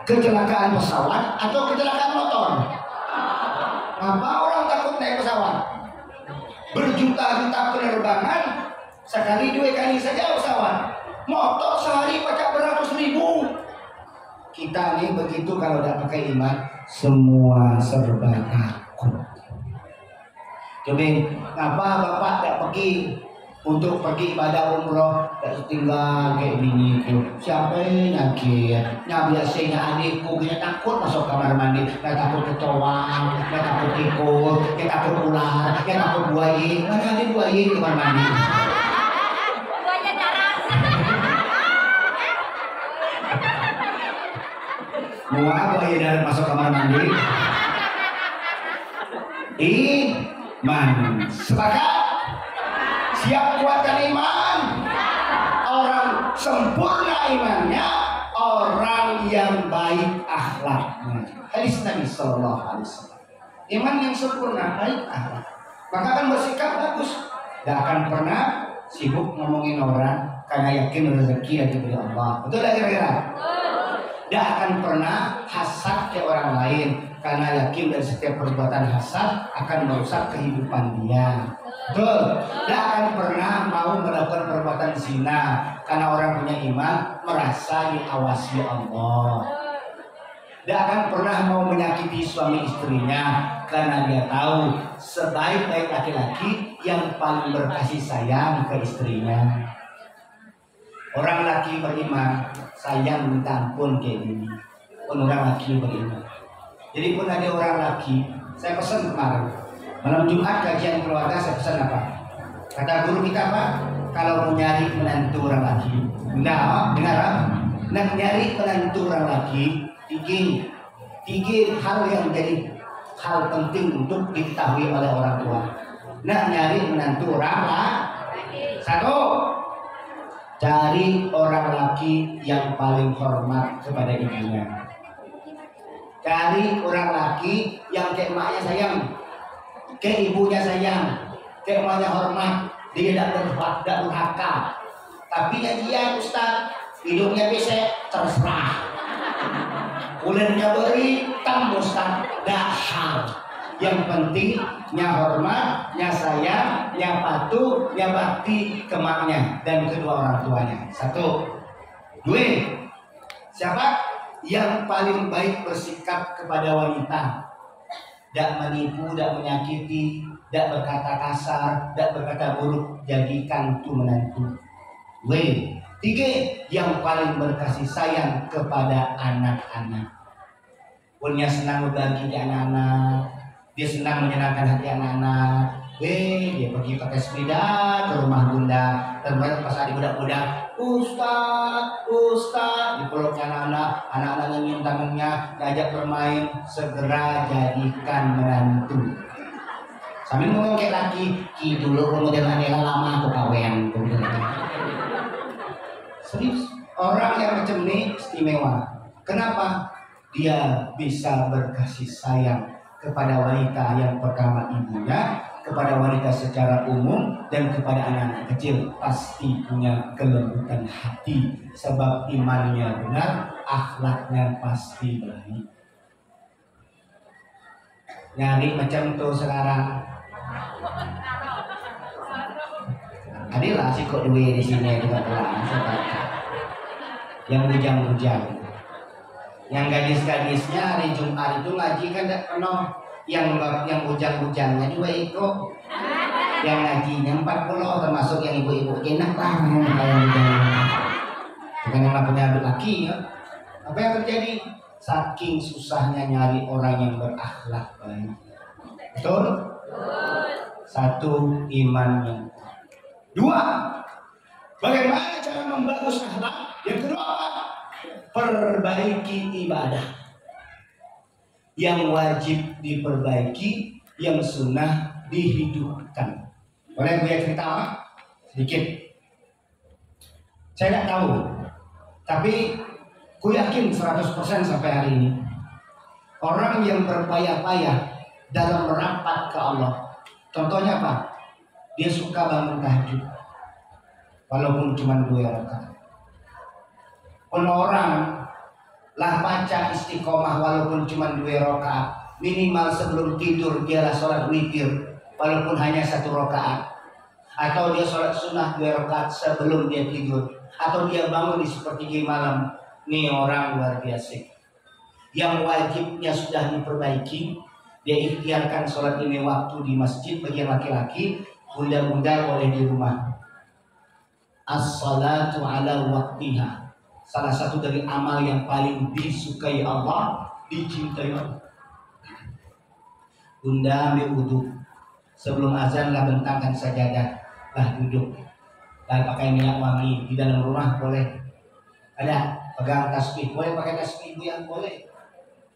kecelakaan pesawat atau kecelakaan motor. Apa orang takut naik pesawat? Berjuta-juta penerbangan, sekali 2 kali saja pesawat. Motor sehari pakai beratus ribu. Kita nih begitu kalau tidak pakai iman, semua serba takut. Coba, ngapa Bapak tidak pergi untuk pergi ibadah umroh, tidak tinggal kayak bini itu? Siapa yang biasanya adikku kita takut masuk kamar mandi, kita takut kecoa, kita takut tikus, kita takut ular, kita takut buaya. Mana ada buaya di kamar mandi? Mau apa ya dari masuk kamar mandi? Iman. Sepakat? Siap kuatkan iman? Orang sempurna imannya, orang yang baik akhlaknya. Hadis Nabi Sallallahu Alaihi Wasallam. Iman yang sempurna, baik akhlak. Maka akan bersikap bagus. Gak akan pernah sibuk ngomongin orang karena yakin rezeki dari Allah. Betul tak kira-kira? Tidak akan pernah hasad ke orang lain karena yakin dari setiap perbuatan hasad akan merusak kehidupan dia. Betul. Tidak akan pernah mau melakukan perbuatan zina karena orang punya iman merasa diawasi Allah. Tidak akan pernah mau menyakiti suami istrinya, karena dia tahu sebaik-baik laki-laki yang paling berkasih sayang ke istrinya. Orang laki beriman, sayang minta ampun kayak gini. Pun orang laki beriman. Jadi pun ada orang laki, saya pesan kemarin malam Jumat kajian keluarga, saya pesan apa? Kata guru kita apa? Kalau mau nyari menantu orang laki, dengar apa? Nak nyari menantu orang laki, tiga hal yang menjadi hal penting untuk diketahui oleh orang tua. Nak nyari menantu orang laki, satu, cari orang laki yang paling hormat kepada ibunya. Cari orang laki yang kayak emaknya sayang, kayak ibunya sayang, kayak emaknya hormat. Dia tidak durhaka. Tapi dia Ustaz, hidupnya bisa terserah. Kulitnya beri, tambus Ustaz, dah hal. Yang penting nya hormat, nya sayang, nya patuh, nya bakti ke maknya dan kedua orang tuanya. Satu. Dua. Siapa yang paling baik bersikap kepada wanita? Tidak menipu, tidak menyakiti, tidak berkata kasar, tidak berkata buruk, jadikan itu menantu. Dua. Tiga. Yang paling berkasih sayang kepada anak-anak. Punya senang berbagi di anak-anak, dia senang menyenangkan hati anak-anak. Dia pergi pakai sepeda ke rumah bunda, terus pas ada budak-budak, Ustaz, dipeluknya anak-anak nyium tangannya, diajak bermain, segera jadikan menantu. Sambil ngomong kayak laki, dulu model anela lama aku kawin. Serius, orang yang macam ini istimewa. Kenapa? Dia bisa berkasih sayang kepada wanita yang pertama ibunya, kepada wanita secara umum, dan kepada anak-anak kecil. Pasti punya kelembutan hati, sebab imannya benar, akhlaknya pasti baik. Nyari macam tuh sekarang. Adalah si kok duit di sini juga pulang. Yang bujang-bujang, yang gadis-gadisnya hari Jumat itu ngaji kan tidak penuh. Yang bujang-bujangnya juga ikut. Yang ngajinya 40 termasuk yang ibu-ibu enak lah kayak bukan yang punya adik laki ya. Apa yang terjadi? Saking susahnya nyari orang yang berakhlak baik. Betul? Satu, imannya. Dua, bagaimana cara membagus akhlak? Yang kedua, perbaiki ibadah. Yang wajib diperbaiki, yang sunnah dihidupkan. Boleh gue cerita apa? Sedikit. Saya tidak tahu, tapi ku yakin 100% sampai hari ini orang yang berpayah-payah dalam merapat ke Allah. Contohnya apa? Dia suka bangun tahajud, walaupun cuma 2 rakaat. Orang lah baca istiqomah walaupun cuma 2 rakaat. Minimal sebelum tidur dialah sholat witir walaupun hanya 1 rakaat. Atau dia sholat sunnah 2 rakaat sebelum dia tidur. Atau dia bangun di sepertiga malam. Nih orang luar biasa. Yang wajibnya sudah diperbaiki, dia ikhtiarkan sholat ini waktu di masjid bagi laki-laki, bunda-bunda boleh di rumah. As-salatu ala waqtiha. Salah satu dari amal yang paling disukai Allah, dicintai Allah. Bunda ambil wudhu, sebelum azan lah bentangkan sajadah, lah duduk, lah pakai minyak wangi. Di dalam rumah boleh. Ada pegang tasbih, boleh pakai tasbih yang boleh.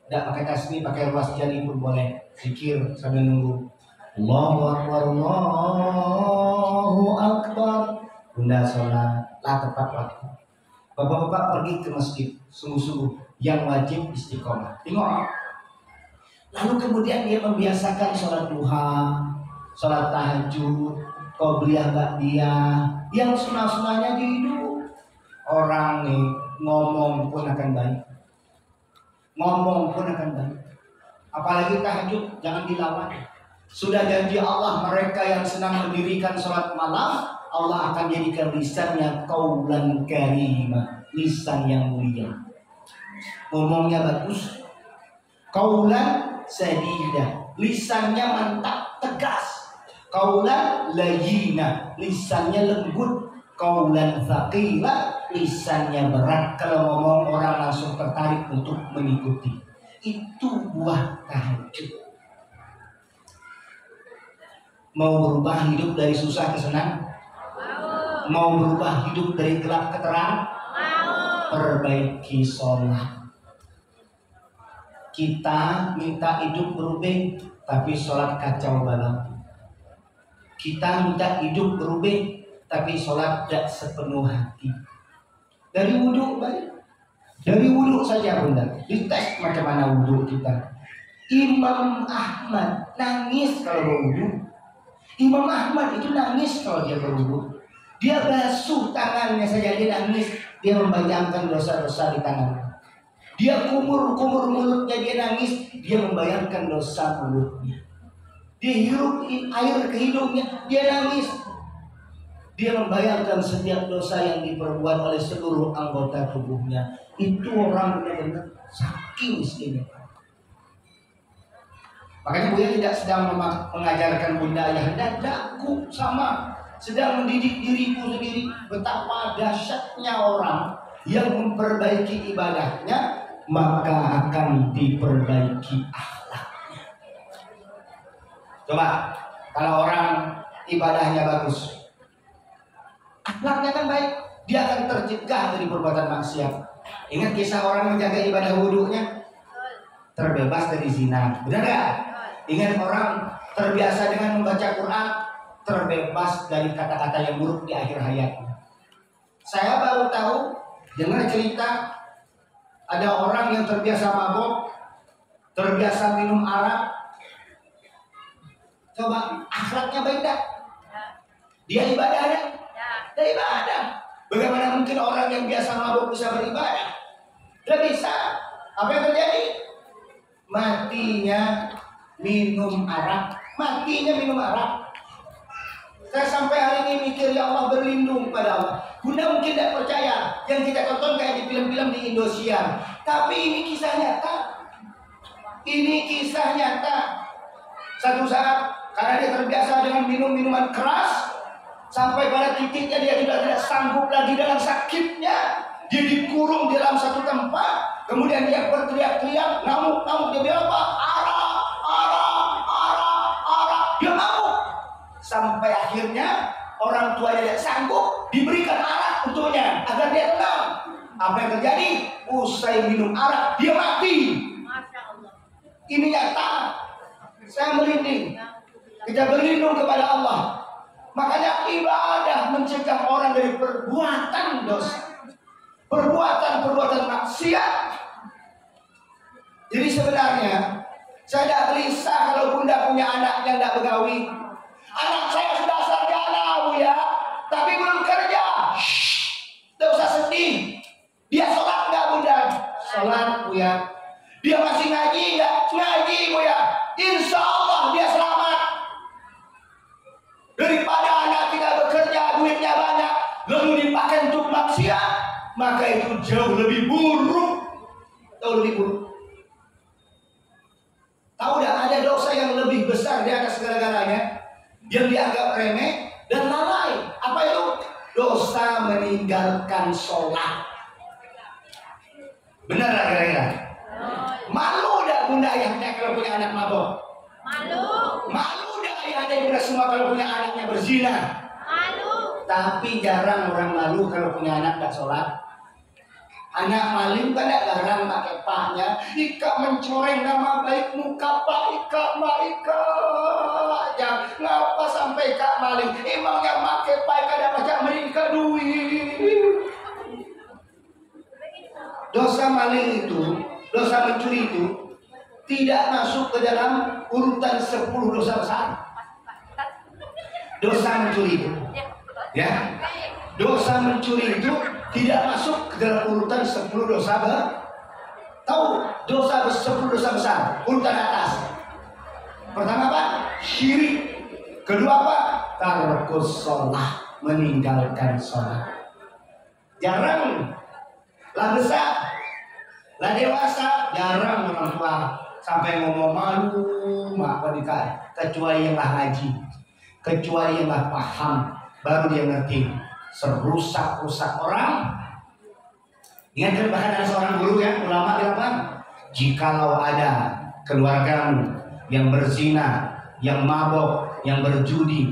Tidak pakai tasbih, pakai ruas jari pun boleh. Zikir sambil nunggu. Allahu Akbar, Allahu Akbar. Bunda sholat, lah tepat waktu. Bapak-bapak pergi ke masjid, sungguh-sungguh yang wajib istiqomah. Tengok. Lalu kemudian dia membiasakan sholat duha, sholat tahajud, qobliyah ba'diyah, yang sunnah-sunnahnya dihidup. Orang nih ngomong pun akan baik. Ngomong pun akan baik. Apalagi tahajud, jangan dilawan. Sudah janji Allah, mereka yang senang mendirikan sholat malam, Allah akan jadikan lisannya qaulan karimah, lisan yang mulia. Ngomongnya bagus, Qaulan sadida, lisannya mantap tegas. Qaulan layyina, lisannya lembut. Qaulan thaqila, lisannya berat. Kalau ngomong orang langsung tertarik untuk mengikuti. Itu buah tahajud. Mau berubah hidup dari susah ke senang? Mau berubah hidup dari gelap ke terang? Perbaiki sholat. Kita minta hidup berubah, tapi sholat kacau balau. Kita minta hidup berubah, tapi sholat tidak sepenuh hati. Dari wudhu baik, dari wudhu saja bunda, dites macam mana wudhu kita. Imam Ahmad nangis kalau berwudhu. Imam Ahmad itu nangis kalau dia berwudhu. Dia basuh tangannya saja dia nangis. Dia membayangkan dosa-dosa di tangannya. Dia kumur mulutnya dia nangis. Dia membayangkan dosa mulutnya. Dia hirup air ke hidungnya, dia nangis. Dia membayangkan setiap dosa yang diperbuat oleh seluruh anggota tubuhnya. Itu orang benar-benar saking miskinnya. Makanya Buya tidak sedang mengajarkan bunda ayah dadaku sama, sedang mendidik diriku sendiri. Betapa dahsyatnya orang yang memperbaiki ibadahnya, maka akan diperbaiki akhlaknya. Coba kalau orang ibadahnya bagus, akhlaknya kan baik, dia akan tercegah dari perbuatan maksiat. Ingat kisah orang menjaga ibadah wudhunya, terbebas dari zina, benar gak? Ingat orang terbiasa dengan membaca Quran, terbebas dari kata-kata yang buruk di akhir hayatnya. Saya baru tahu dengar cerita ada orang yang terbiasa mabok, terbiasa minum arak. Coba akhlaknya baik tak? Dia ibadahnya? Dia ibadah. Bagaimana mungkin orang yang biasa mabuk bisa beribadah? Tidak bisa. Apa yang terjadi? Matinya minum arak. Matinya minum arak. Saya sampai hari ini mikir, ya Allah berlindung pada Allah. Bunda mungkin tidak percaya yang kita tonton kayak di film-film di Indosiar. Tapi ini kisah nyata. Ini kisah nyata. Satu saat karena dia terbiasa dengan minum minuman keras, sampai pada titiknya dia tidak sanggup lagi dengan sakitnya. Dia dikurung di dalam satu tempat. Kemudian dia berteriak-teriak, ngamuk-ngamuk. Dia bilang apa? Arak, arak, arak, arak. Dia ngamuk. Sampai akhirnya orang tuanya tidak sanggup, diberikan arak untuknya agar dia tenang. Apa yang terjadi? Usai minum arak, dia mati. Ini nyata. Saya merinding. Kita berlindung kepada Allah. Makanya ibadah mencegah orang dari perbuatan dosa, perbuatan maksiat. Jadi sebenarnya saya tidak gelisah kalau bunda punya anak yang tidak begawi. Anak saya sudah sarjana bu ya, tapi belum kerja. Tidak usah sedih. Dia sholat nggak bunda? Sholat bu ya. Dia masih ngaji nggak? Ngaji bu ya. Insya Allah dia selamat. Daripada anak tidak bekerja, duitnya banyak, lalu dipakai untuk maksiat, maka itu jauh lebih buruk. Jauh lebih buruk. Tahu tidak, ada dosa yang lebih besar di atas segala-galanya, yang dianggap remeh dan lalai. Apa itu? Dosa meninggalkan sholat. Benar gak kira-kira? Malu dah bunda ayahnya kalau punya anak mabok? Malu. Malu dah ayahnya yang semua kalau punya anaknya berzina? Malu. Tapi jarang orang malu kalau punya anak tak sholat. Anak maling kan tak garang pakai paknya. Ika mencoreng nama baik muka pak Ika, mak Ika. Ya, ngapa sampai kak maling? Emangnya pakai pak Ika ada macam mereka duit. Dosa maling itu, dosa mencuri itu tidak masuk ke dalam urutan 10 dosa besar. Dosa mencuri itu, ya, dosa mencuri itu tidak masuk ke dalam urutan 10 dosa besar. Tahu dosa 10 dosa besar urutan atas. Pertama apa? Syirik. Kedua apa? Tarkus sholat, meninggalkan sholat. Jarang lah besar, lah dewasa, jarang orang tua sampai ngomong malu mak wanita, kecuali yang lah ngaji, kecuali yang lah paham, baru dia ngerti. Serusak-rusak orang. Ingat kan bahkan ada seorang guru ya, ulama bilang, jikalau ada keluargamu yang berzina, yang mabok, yang berjudi,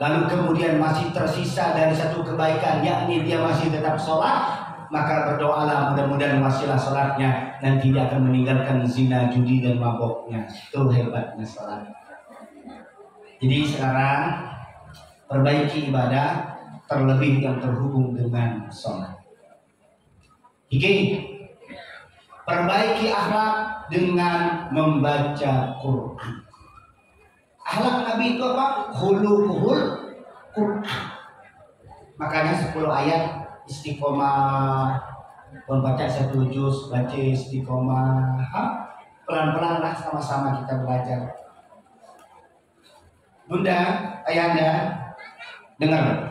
lalu kemudian masih tersisa dari satu kebaikan, yakni dia masih tetap sholat, maka berdoalah mudah-mudahan wasilah sholatnya nanti dia akan meninggalkan zina, judi dan maboknya. Itu hebatnya sholat. Jadi sekarang perbaiki ibadah, terlebih yang terhubung dengan sholat. Iki, perbaiki akhlak dengan membaca Quran. Akhlak Nabi itu apa? Khuluquhul Quran. Makanya 10 ayat istiqomah, baca 1 juz, baca istiqomah. Pelan-pelan lah sama-sama kita belajar. Bunda, ayahanda, dengar.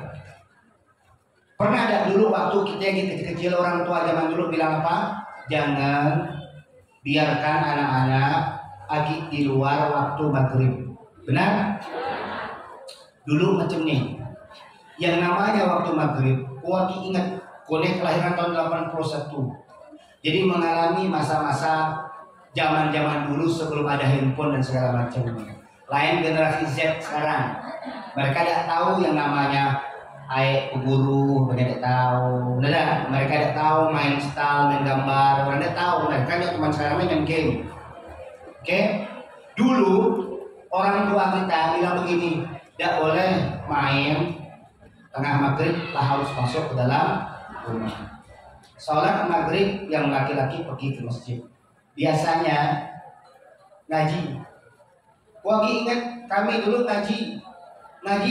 Pernah ada dulu waktu kita yang kecil-kecil, orang tua zaman dulu bilang apa? Jangan biarkan anak-anak pergi di luar waktu maghrib. Benar? Dulu macam nih. Yang namanya waktu maghrib, Waki ingat, Kone kelahiran tahun 81. Jadi mengalami masa-masa zaman-zaman dulu sebelum ada handphone dan segala macam. Lain generasi Z sekarang. Mereka tidak tahu yang namanya guru, mereka tidak tahu. Mereka tidak tahu main style, main gambar. Mereka tidak tahu. Mereka cuma sekarang main game. Oke? Dulu orang tua kita bilang begini, tidak boleh main tengah maghrib, lah harus masuk ke dalam rumah. Sholat maghrib yang laki-laki pergi ke masjid. Biasanya ngaji. Wagi ingat kami dulu ngaji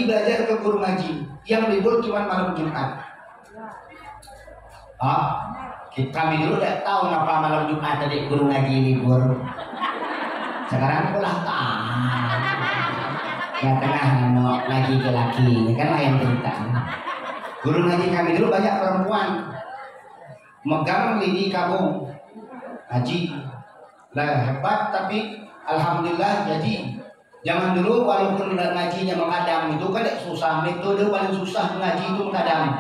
belajar ke guru ngaji. Yang libur cuma malam Jumat. Kami dulu tidak tahu kenapa malam Jumat tadi guru ngaji libur. Sekarang pulah yang tengah ngaji ke laki, kan lain cerita. Guru ngaji kami dulu banyak perempuan, megang lidi kabung ngaji, lah hebat. Tapi alhamdulillah jadi. Zaman dulu walaupun ngajinya mengadam itu kan susah, metode paling susah ngaji itu mengadam.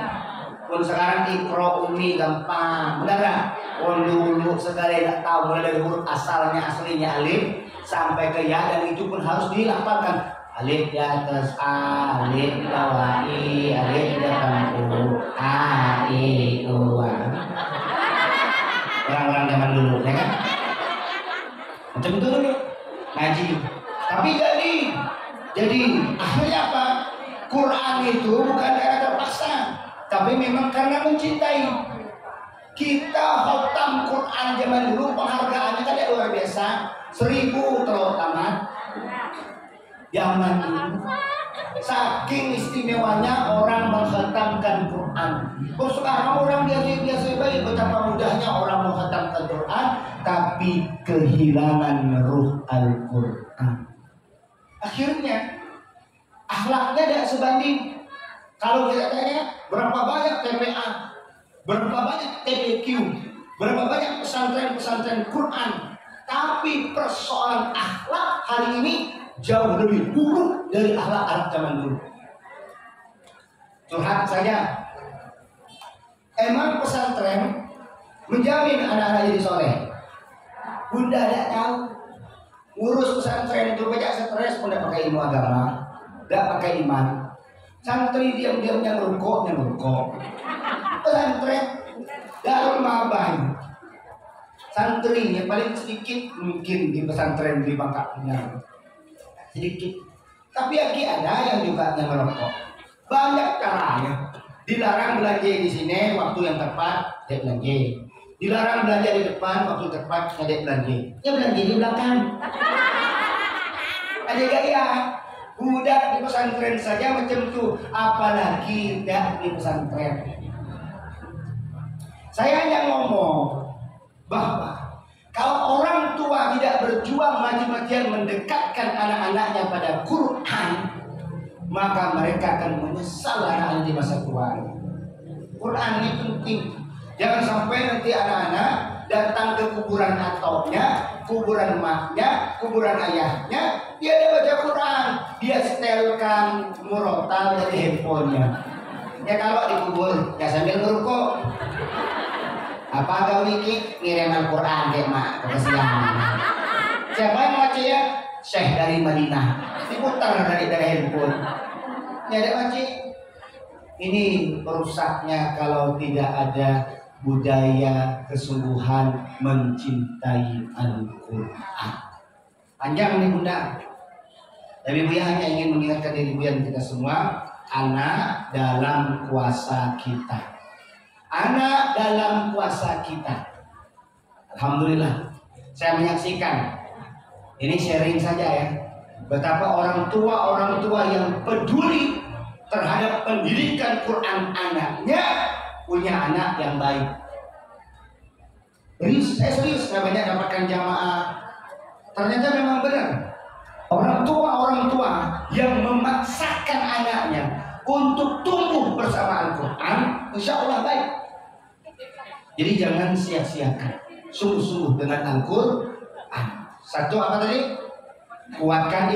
Pun sekarang ikro umi gampang, benar tak? Dulu segala tidak tahu mulai dari huruf asalnya aslinya alif sampai ke ya, dan itu pun harus dilafalkan. Alif di atas a, alif di bawah i, alif di depan u, a, i, u. Orang-orang zaman dulu, ya kan? Macam itu dulu ngaji. Tapi jadi akhirnya apa? Quran itu bukan karena terpaksa, tapi memang karena mencintai. Kita khatam Quran zaman dulu penghargaannya kan luar biasa, 1000 terlalu tamat. Zaman ini saking istimewanya orang mengkhatamkan Quran. Sekarang orang biasa-biasa baik, betapa mudahnya orang mengkhatamkan Quran, tapi kehilangan ruh Al-Quran. Akhirnya akhlaknya tidak sebanding. Kalau kita tanya berapa banyak TPA, berapa banyak TPQ, berapa banyak pesantren-pesantren Quran, tapi persoalan akhlak hari ini jauh lebih buruk dari akhlak zaman dulu. Curhat saja. Emang pesantren menjamin anak-anak jadi soleh? Bunda tidak tahu. Ngurus pesantren itu banyak stres, pun tidak pakai ilmu agama, tidak pakai iman. Santri diam-diamnya ngerukok. Pesantren darul mabah. Santri yang paling sedikit mungkin di pesantren di Bangka Pinang, sedikit. Tapi ada yang juga yang merokok. Banyak caranya. Dilarang belanja di sini waktu yang tepat, dia belanja. Dilarang belanja di depan, waktu tepat ada belanja. Ya belanja di belakang. Ada gaya. Budak di pesantren saja macam itu, apalagi tidak di pesantren. Saya hanya ngomong bahwa kalau orang tua tidak berjuang mati-matian mendekatkan anak-anaknya pada Quran, maka mereka akan menyesal anak-anak di masa tua. Quran ini penting. Jangan sampai nanti anak-anak datang ke kuburan ataunya, kuburan emaknya, kuburan ayahnya, dia ada baca Quran, dia setelkan murotal dari handphonenya. Ya kalau dikubur, ya sambil ngerukuk. Apa kau wiki ngirim Al-Quran kayak mak kesiangan. Siapa yang baca ya? Syekh dari Madinah. Diputar dari handphone. Ya ada baca. Ini perusaknya kalau tidak ada budaya kesungguhan mencintai Al-Quran. Panjang nih bunda. Tapi Buya hanya ingin mengingatkan diri Buya dan kita semua, anak dalam kuasa kita. Anak dalam kuasa kita. Alhamdulillah, saya menyaksikan. Ini sharing saja ya. Betapa orang tua yang peduli terhadap pendidikan Quran anaknya punya anak yang baik. Serius, saya banyak dapatkan jamaah. Ternyata memang benar. Orang tua yang memaksakan anaknya untuk tumbuh bersama Al-Quran, insya Allah baik. Jadi jangan sia-siakan, sungguh-sungguh dengan Al-Quran. Satu apa tadi? Kuatkan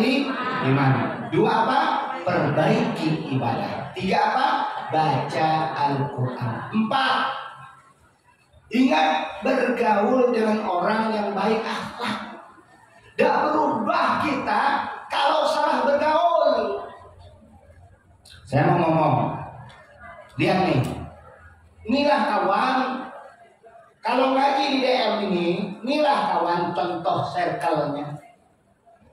iman. Dua apa? Perbaiki ibadah. Tiga apa? Baca Al-Quran. Empat, ingat bergaul dengan orang yang baik akhlak. Tidak berubah kita kalau salah bergaul. Saya mau ngomong, lihat nih, inilah kawan. Kalau ngaji di DM inilah kawan contoh circle-nya.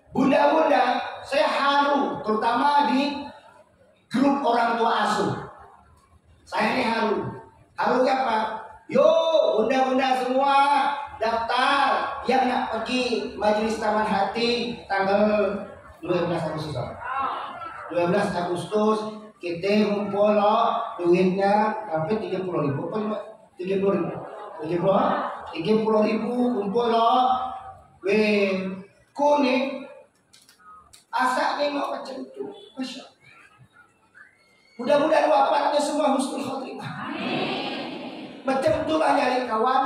Bunda-bunda, saya haru, terutama di grup orang tua asuh. Saya ini haru. Harunya apa? Yo, bunda-bunda semua daftar yang nak pergi majelis Taman Hati tanggal 12 Agustus. 12 Agustus kita ngumpul duitnya sampai 30.000. 30.000 kumpul kuning asak nengok macam itu. Masya Allah. Mudah-mudahan wafatnya semua husnul khotimah. Macam itulah nyari kawan.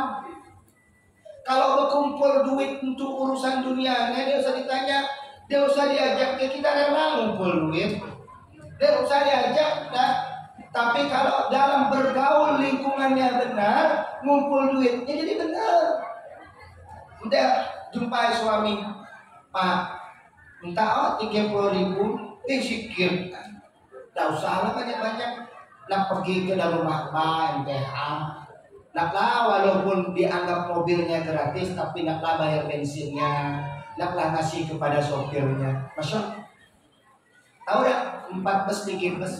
Kalau berkumpul duit untuk urusan dunianya, dia usah ditanya, dia usah diajak ke kita rela ngumpul duit. Dia usah diajak, nah. Tapi kalau dalam bergaul lingkungannya benar, ngumpul duitnya jadi benar. Udah jumpai suami, Pak, minta 30.000, sikit. Tak usah lah banyak-banyak. Nak pergi ke dalam rumah MTH. Naklah walaupun dianggap mobilnya gratis, tapi naklah bayar bensinnya, naklah ngasih kepada sopirnya. Masya Allah. Tahu ya, 4 bus 3 bus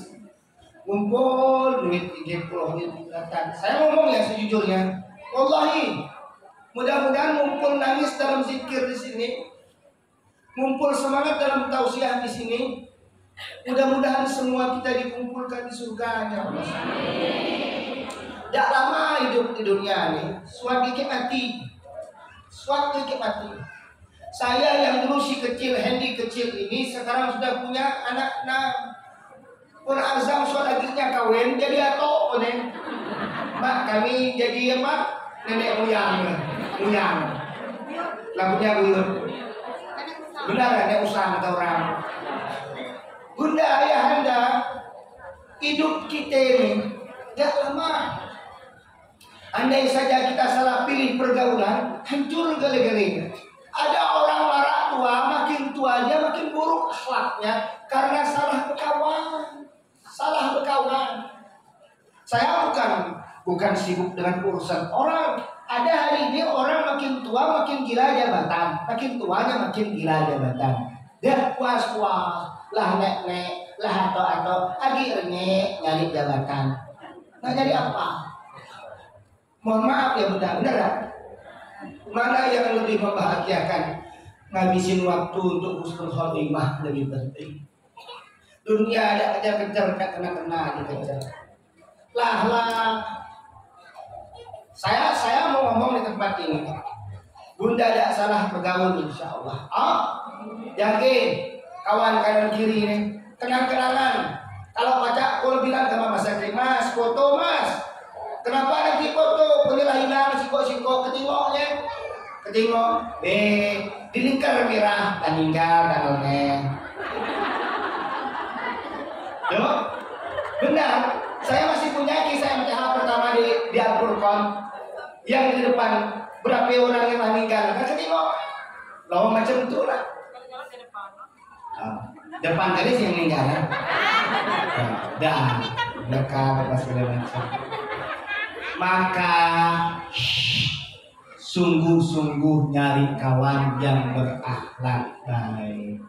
ngumpul duit 30.000 datang. Saya ngomong ya sejujurnya, wallahi, mudah-mudahan ngumpul nangis dalam zikir di sini, ngumpul semangat dalam tausiah di sini. Mudah-mudahan semua kita dikumpulkan di surga-Nya Allah. Tidak lama hidup di dunia ini, suatu mati. Saya yang dulu si kecil, Hendy kecil ini, sekarang sudah punya anak 6. Pun azam suadaginya kawin, jadi atau nih. Mak kami jadi apa? Nenek moyang. Lagunya buyut. Benar nenek usang atau orang. Bunda ayahanda, hidup kita ini tidak lama. Andai saja kita salah pilih pergaulan, hancur gali-galinya. Ada orang warak tua, makin tua dia makin buruk akhlaknya karena salah berkawan. Saya bukan sibuk dengan urusan orang. Ada hari ini orang makin tua makin gila jabatan, makin tuanya makin gila jabatan. Dia puas-puas, lah nek-nek, lah atau akhirnya nyari jabatan. Nah jadi apa? Mohon maaf ya bunda, benar gak? Mana yang lebih membahagiakan? Ngabisin waktu untuk husnul khotimah lebih penting. Dunia ada kejar-kejar, gak kena-kena dikejar. Lah. Saya mau ngomong di tempat ini. Bunda tidak salah bergaul insya Allah. Yakin kawan kanan kiri ini kenang-kenangan. Kalau baca, kalau bilang sama Mas Zakri, Mas foto Mas. Kenapa nanti foto penilai hilang singkok ketingoknya? Ketingok, di lingkar merah meninggal kanonnya. Yo, benar. Saya masih punya kisah MTH pertama di Al-Furqan yang di depan berapa orang yang meninggal. Kan ketingok, lawan macam itu lah. Depan tadi sih yang meninggal kan? Dan dekat apa segala macam. Maka sungguh-sungguh nyari kawan yang berakhlak baik.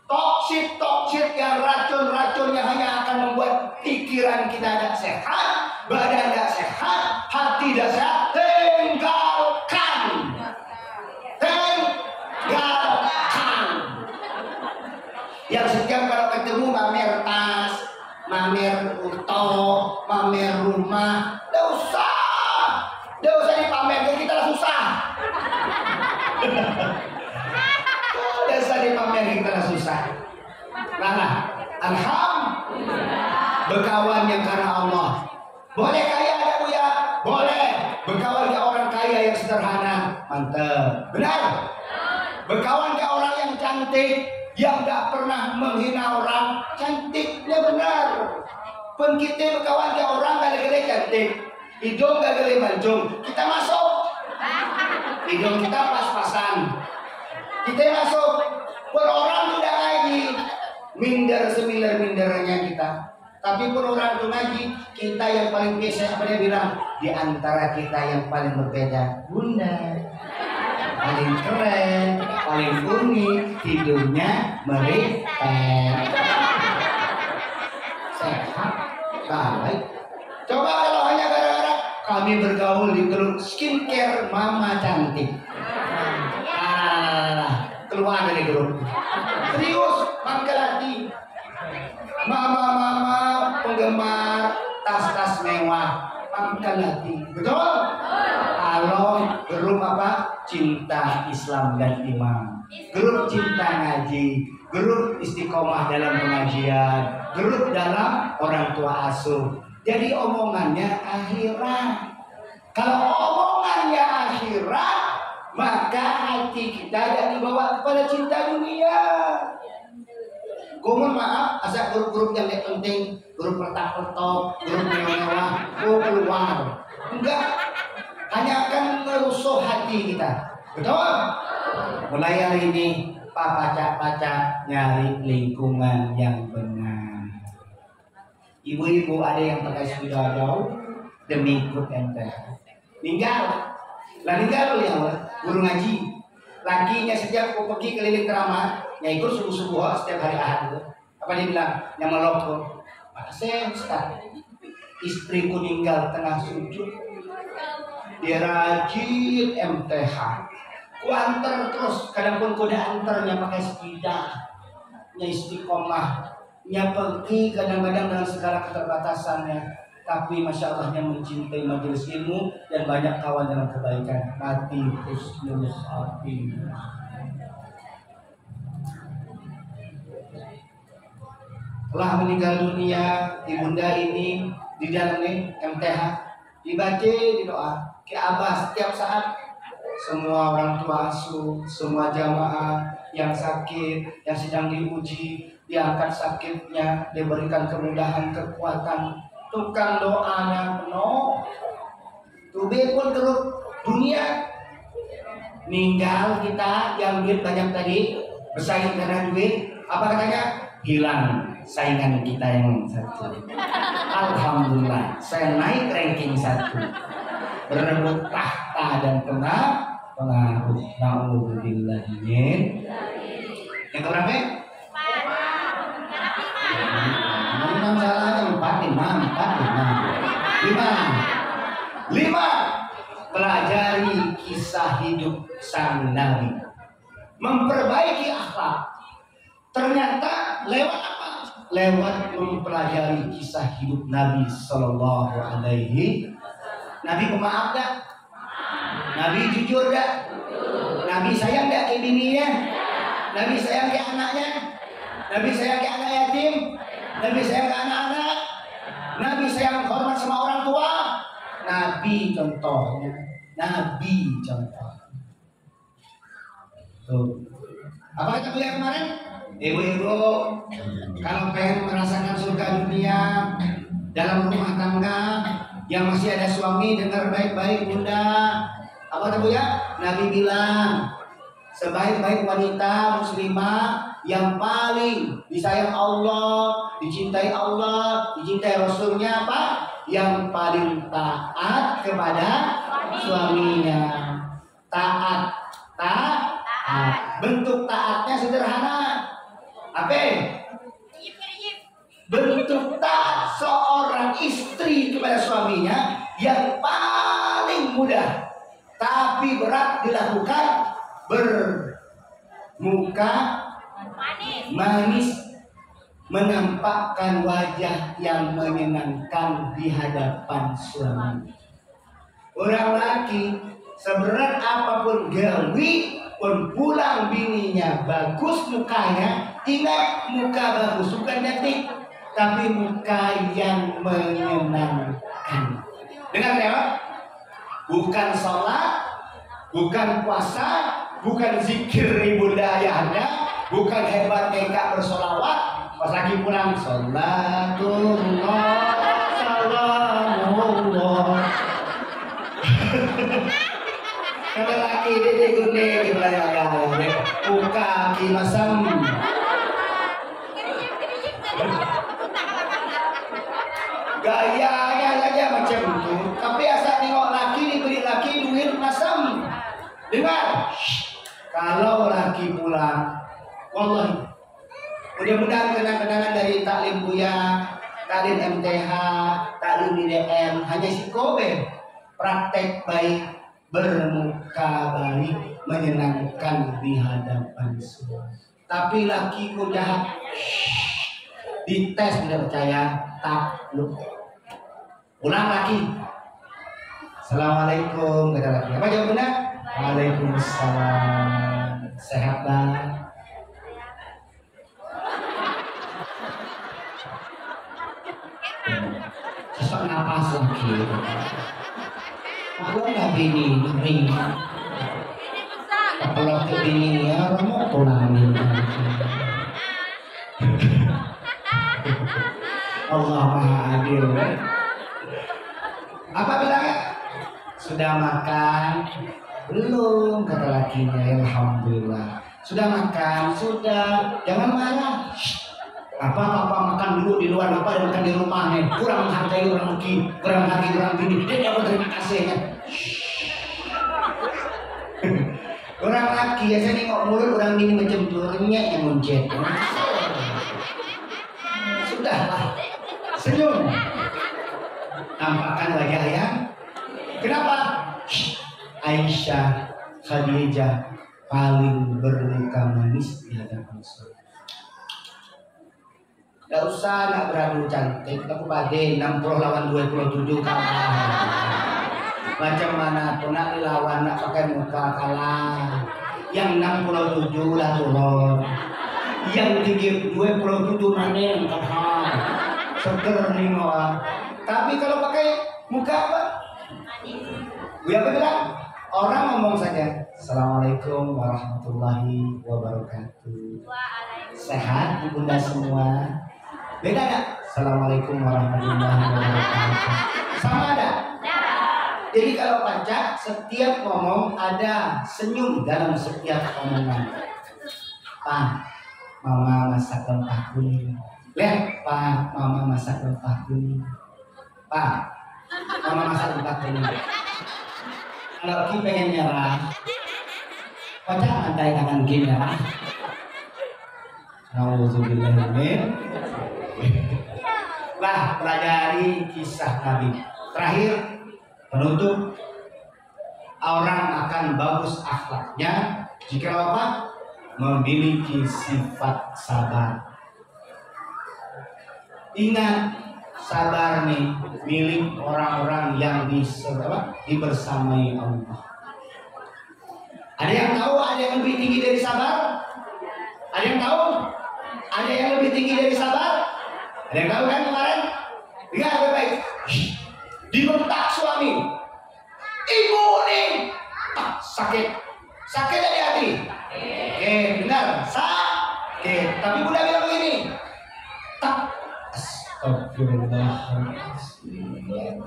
Toksik yang racun yang hanya akan membuat pikiran kita tidak sehat, badan tidak sehat, hati tidak sehat. Tinggalkan. Yang setiap kalau ketemu mamer tas, mamer uto, mamer rumah, tidak usah dipamer, kita lah susah. Tidak usah dipamer, kita lah susah. Nah, alhamdulillah, berkawan yang karena Allah. Boleh kaya ada Buya? Boleh. Berkawan ke orang kaya yang sederhana, mantap. Benar? Berkawan ke orang yang cantik, yang tidak pernah menghina orang, cantiknya benar. Pun kita berkawan ke orang gale-gale cantik, hidung gale-gale mancung, kita masuk. Hidung kita pas-pasan, kita masuk. Pun orang tidak ngaji, minder semilir-mindernya kita. Tapi pun orang itu ngaji, kita yang paling biasa, apa dia bilang? Di antara kita yang paling berbeda, Bunda. Paling keren, paling unik, hidungnya meripet, sehat, baik. Coba kalau hanya gara-gara kami bergaul di grup skincare mama cantik, keluar dari grup. Serius, mangkel hati. Mama penggemar tas-tas mewah, mangkel hati. Betul? Kalau grup apa? Cinta Islam dan Iman, grup cinta ngaji, grup istiqomah dalam pengajian, grup dalam orang tua asuh. Jadi omongannya akhirat. Kalau omongannya akhirat, maka hati kita tidak dibawa kepada cinta dunia. Mohon maaf, asal grup-grup yang tidak penting, grup pertak-pertok, grup mewah, keluar. Enggak. Hanya akan merusuh hati kita. Betul? Mulai hari ini Pak Pacak-Pacak nyari lingkungan yang benar. Ibu-ibu ada yang pakai sepeda jauh demi ikut MTH. Ninggal ya guru ngaji. Lakinya setiap mau pergi keliling keramat, ya ikut subuh-subuh setiap hari Ahad itu. Apa dia bilang? Yang melokok. Saya Ustaz, istriku ninggal tengah sujud. Dia rajin MTH, ku antar terus, kadang pun ku antarnya pakai sepeda, nya istiqomah, nya pergi kadang-kadang dengan segala keterbatasannya, tapi masya Allahnya mencintai majelis ilmu dan banyak kawan dalam kebaikan. Mati husnul khatimah. Telah meninggal dunia ibunda ini di dalamnya MTH, dibaca di doa. Ke Abah setiap saat, semua orang tua asuh, semua jamaah yang sakit, yang sedang diuji, diangkat sakitnya, diberikan kemudahan, kekuatan, tukang doanya penuh. Tube pun grup dunia, ninggal kita yang duit banyak tadi, bersaing karena duit, apa katanya? Hilang saingan kita yang satu. Alhamdulillah, saya naik ranking 1. Berebut tahta dan pengaruh. Na'udzubillah. Yang keberapa? 5 salahnya 5. Pelajari kisah hidup sang Nabi, memperbaiki akhlak. Ternyata lewat apa? Lewat mempelajari kisah hidup Nabi Sallallahu Alaihi. Nabi pemaaf gak? Nabi jujur gak? Nabi sayang gak ke bininya? Nabi sayang ke anaknya? Nabi sayang ke anak yatim? Nabi sayang ke anak-anak? Nabi sayang hormat sama orang tua? Nabi contohnya. Nabi contoh. Tuh. Apa kata beliau kemarin? Ibu-ibu, kalau pengen merasakan surga dunia dalam rumah tangga yang masih ada suami, dengar baik-baik bunda. Apa kata beliau? Nabi bilang, sebaik-baik wanita muslimah yang paling disayang Allah, dicintai Allah, dicintai Rasulnya apa? Yang paling taat kepada suaminya. Taat. Bentuk taatnya sederhana. Apa? Bentuk taat seorang istri kepada suaminya yang paling mudah tapi berat dilakukan, bermuka manis, menampakkan wajah yang menyenangkan di hadapan suami. Orang laki seberat apapun gawi pun pulang bininya bagus mukanya, ingat muka bagus bukan cantik tapi muka yang menyenangkan. Dengar ya, bukan sholat, bukan puasa, bukan zikir ibunda ayahnya, bukan hebat mereka bersolawat. Pas lagi pulang, sholatullah salamullah. Kata laki dia gune gimana ya, buka kimasam. Gayanya saja macam itu, tapi asal nengok laki diberi laki duit masam. Dengar, kalau laki pulang, wallahi, mudah-mudahan kenang-kenangan dari taklim Buya, taklim MTH, taklim IDM, hanya si Kobe praktek baik, bermuka baik, menyenangkan di hadapan suami. Tapi laki ku jahat, dites tidak percaya, takluk. Pulang laki, assalamualaikum kata laki. Apa jawabnya? Waalaikumsalam. Sehat bang? Sesak napas lagi. Aku nggak bini, ring. Kepelok ke bini ya, mau pulangin. Allah Maha Adil. Apa bilangnya? Sudah makan? Belum, kata lakinya. Alhamdulillah. Sudah makan? Sudah. Jangan marah. Apa makan dulu di luar, apa makan di rumah nih. Kurang menghargai orang lagi, kurang menghargai orang bini. Dia dapat terima kasihnya. Orang laki ya saya nengok mulut orang bini macam turunnya yang muncet. Sudahlah. Senyum. Tampakkan wajah ya. Kenapa? Aisyah, Khadijah paling bermuka manis di hadapan suami. Gak usah nak beradu cantik, aku pade 60 lawan 27 kalah. Macam mana pun nak dilawan, nak pakai muka kalah. Yang 67 lah turun. Yang 27 mana yang kalah. Seger nih mawar. Tapi kalau pakai muka apa? Gue apa bilang? Orang ngomong saja, assalamualaikum warahmatullahi wabarakatuh. Sehat ibunda semua. Beda gak? Assalamualaikum warahmatullahi wabarakatuh. Sama ada? Jadi kalau pacak setiap ngomong ada senyum dalam setiap omongan. Pak, mama masak rempah kuning. Lihat, Pak, mama masak rempah kuning. Pak, mama masak rempah kuning. Kalau Ki pengen nyerah, pacak antai tangan Ki nyerah. Nauzubillahimin. Lah, pelajari kisah Nabi. Terakhir, penutup, orang akan bagus akhlaknya jika apa? Memiliki sifat sabar. Ingat, sabar nih milik orang-orang yang dibersamai Allah. Ada yang tahu ada yang lebih tinggi dari sabar? Ada yang tahu? Ada yang lebih tinggi dari sabar? Ada yang tahu kan kemarin? Dengar baik-baik. Dibentak suami, Sakit di hati? Oke, benar. Sakit. Tapi Bunda bilang begini. Tak. Astagfirullahaladzim.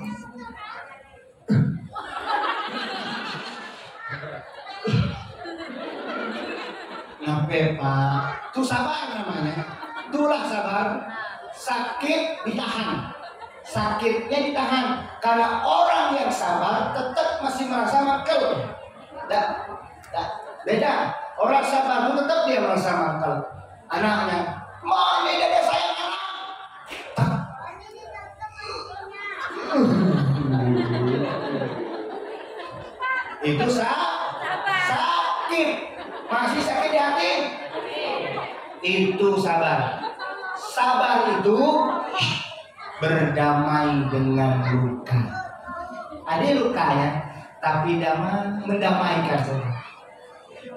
Kenapa Pak? Itu sabar namanya. Itulah sabar. Sakit ditahan. Sakitnya ditahan. Karena orang yang sabar tetap masih merasa makel. Beda. Orang sabar itu tetap dia merasa makel. Anaknya, "Ma, ini dada sayang anak." Itu sakit. Masih sakit di hati? Itu sabar. Sabar itu berdamai dengan luka. Ada lukanya, tapi mendamaikan saja.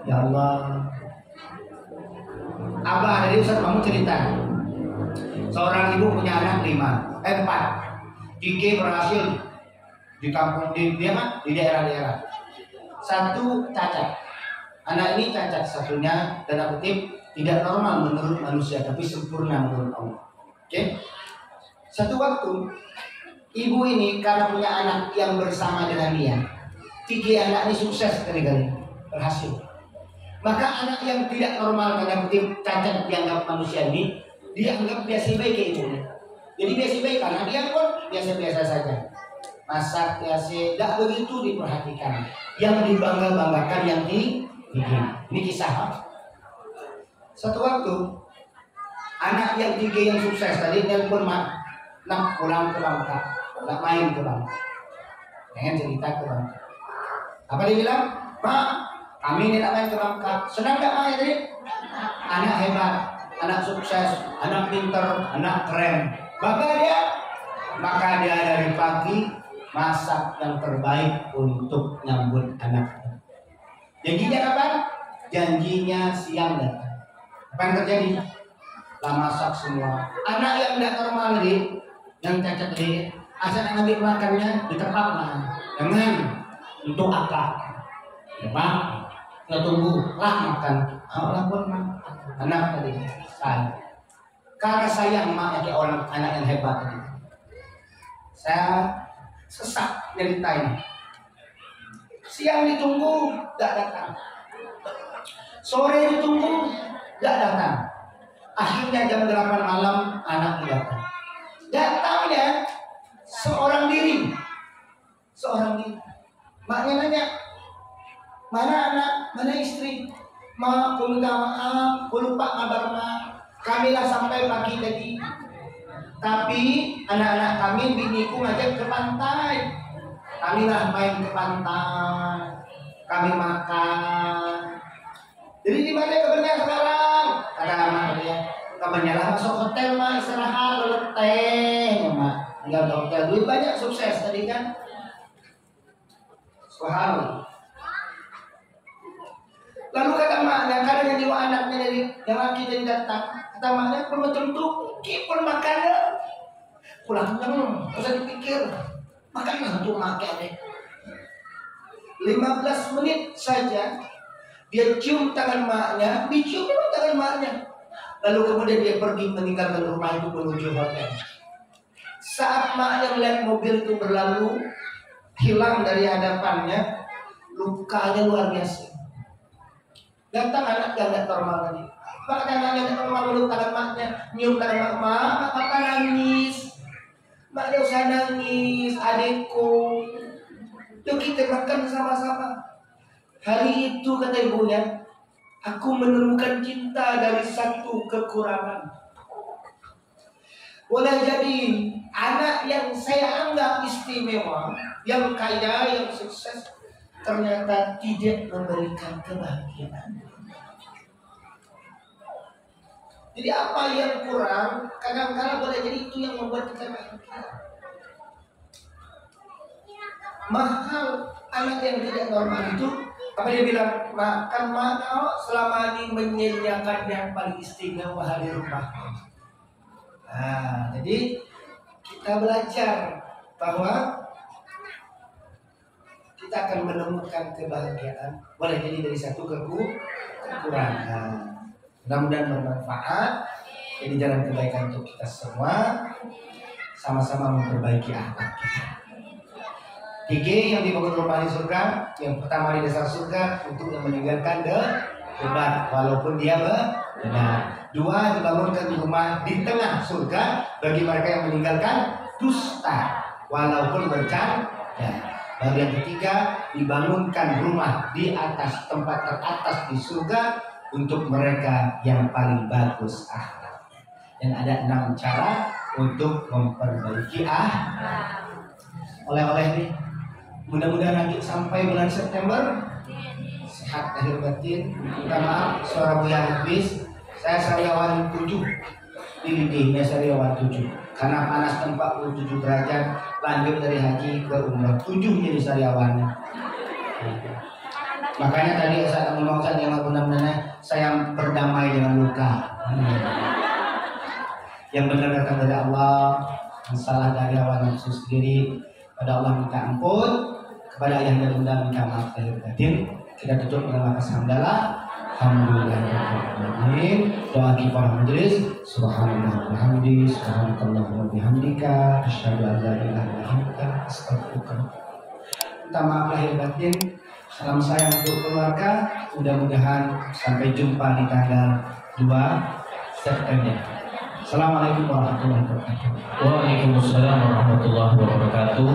Ya Allah. Abah dari Ustaz kamu cerita. Seorang ibu punya anak 4. 3 berhasil di kampung di daerah-daerah. 1 cacat. Anak ini cacat satunya, tanda kutip, tidak normal menurut manusia, tapi sempurna menurut Allah. Oke? Satu waktu, ibu ini karena punya anak yang bersama dengan dia, 3 anak ini sukses kali-kali, berhasil. Maka anak yang tidak normal, tanda kutip, cacat dianggap manusia ini, dianggap biasa baik kayak ibunya. Jadi biasa baik karena dia pun biasa-biasa saja. Masak biasa, tidak begitu diperhatikan. Yang dibangga-banggakan yang ini kisah. Satu waktu anak yang 3 yang sukses tadi nelpon nak pulang ke Bangka, nak main ke Bangka, pengen cerita ke Bangka. Apa dia bilang? Pak, kami ini nak main ke Bangka. Senang gak main tadi? Anak hebat, anak sukses, anak pinter, anak keren. Maka dia dari pagi masak yang terbaik untuk nyambut anaknya. Janjinya kapan? Janjinya siang datang. Apa yang terjadi? Lah masak semua. Anak yang tidak normal nih, yang cacat nih, asal ngambil makannya ditepak mah. Jangan untuk apa? Pak, kita tunggu lah makan. Allah pun anak tadi saya. Karena sayang maknya kayak orang anak yang hebat tadi. Saya sesak nyeritain. Siang ditunggu, gak datang. Sore ditunggu, gak datang. Akhirnya jam 8 malam anak datang. Datangnya seorang diri. Maknya nanya, mana anak, mana istri? Ma, aku minta maaf, aku lupa kabar ma. Kamilah sampai pagi tadi. Tapi anak-anak kami biniku ngajak ke pantai. Kamilah main ke pantai. Kami makan. Jadi di mana kabarnya sekarang? Kata anak dia. Kabarnya lah masuk hotel mah istirahat leteh mah. Tinggal di hotel duit banyak sukses tadi kan. Subhanallah. Lalu kata maknya karena yang jiwa anaknya dari yang laki dari datang. Kata maknya pun betul-betul kipun makannya. Pulang nang, usah dipikir. Makanlah untuk makan deh. 15 menit saja dia cium tangan maknya, dicium tangan maknya. Lalu kemudian dia pergi meninggalkan rumah itu menuju hotel. Saat maknya melihat mobil itu berlalu, hilang dari hadapannya, lukanya luar biasa. Datang anak yang tidak normal tadi. Makanya anak yang tidak normal meluk tangan maknya, nyium tangan mak, apa nangis? Maknya usah nangis, adikku. Yuk kita makan sama-sama. Hari itu kata ibunya, aku menemukan cinta dari satu kekurangan. Boleh jadi anak yang saya anggap istimewa, yang kaya, yang sukses, ternyata tidak memberikan kebahagiaan. Jadi apa yang kurang, kadang-kadang boleh jadi itu yang membuat kita bahagia. Mahal anak yang tidak normal itu, apa dia bilang, makan mahal selama ini menyanyiakan yang paling istimewa hari rumah. Nah, jadi kita belajar bahwa kita akan menemukan kebahagiaan. Boleh jadi dari satu kekurangan. Mudah-mudahan bermanfaat. Jadi jalan kebaikan untuk kita semua. Sama-sama memperbaiki akhlak kita. 3 yang dibangun rumah di surga. Yang pertama di dasar surga untuk yang meninggalkan debat walaupun dia benar. 2 dibangunkan rumah di tengah surga bagi mereka yang meninggalkan dusta walaupun bercanda. Lalu yang ketiga dibangunkan rumah di atas tempat teratas di surga untuk mereka yang paling bagus akhlaknya. Dan ada 6 cara untuk memperbaiki oleh-oleh nih. Mudah-mudahan nanti sampai bulan September sehat lahir batin. Minta maaf suara Buya habis. Saya sariawan 7 di lidihnya sariawan 7 karena panas 47 derajat. Lanjut dari haji ke umrah 7 jadi sariawan. Makanya tadi saya ngomong yang benar-benar saya berdamai dengan luka. Yang benar datang dari Allah, yang salah dari awal nafsu sendiri. Pada Allah minta ampun, kepada ayah dan bunda minta maaf lahir batin. Kita tutup dengan lafaz hamdalah. Alhamdulillahirrahmanirrahim. Doa kifarah majelis. Subhanallah bihamdi, subhanallah bihamdika, asyhadu an la ilaha illa anta, astaghfiruka. Minta maaf lahir batin. Salam sayang untuk keluarga. Mudah-mudahan sampai jumpa di tanggal 2 September. Assalamualaikum warahmatullahi wabarakatuh. Waalaikumsalam warahmatullahi wabarakatuh.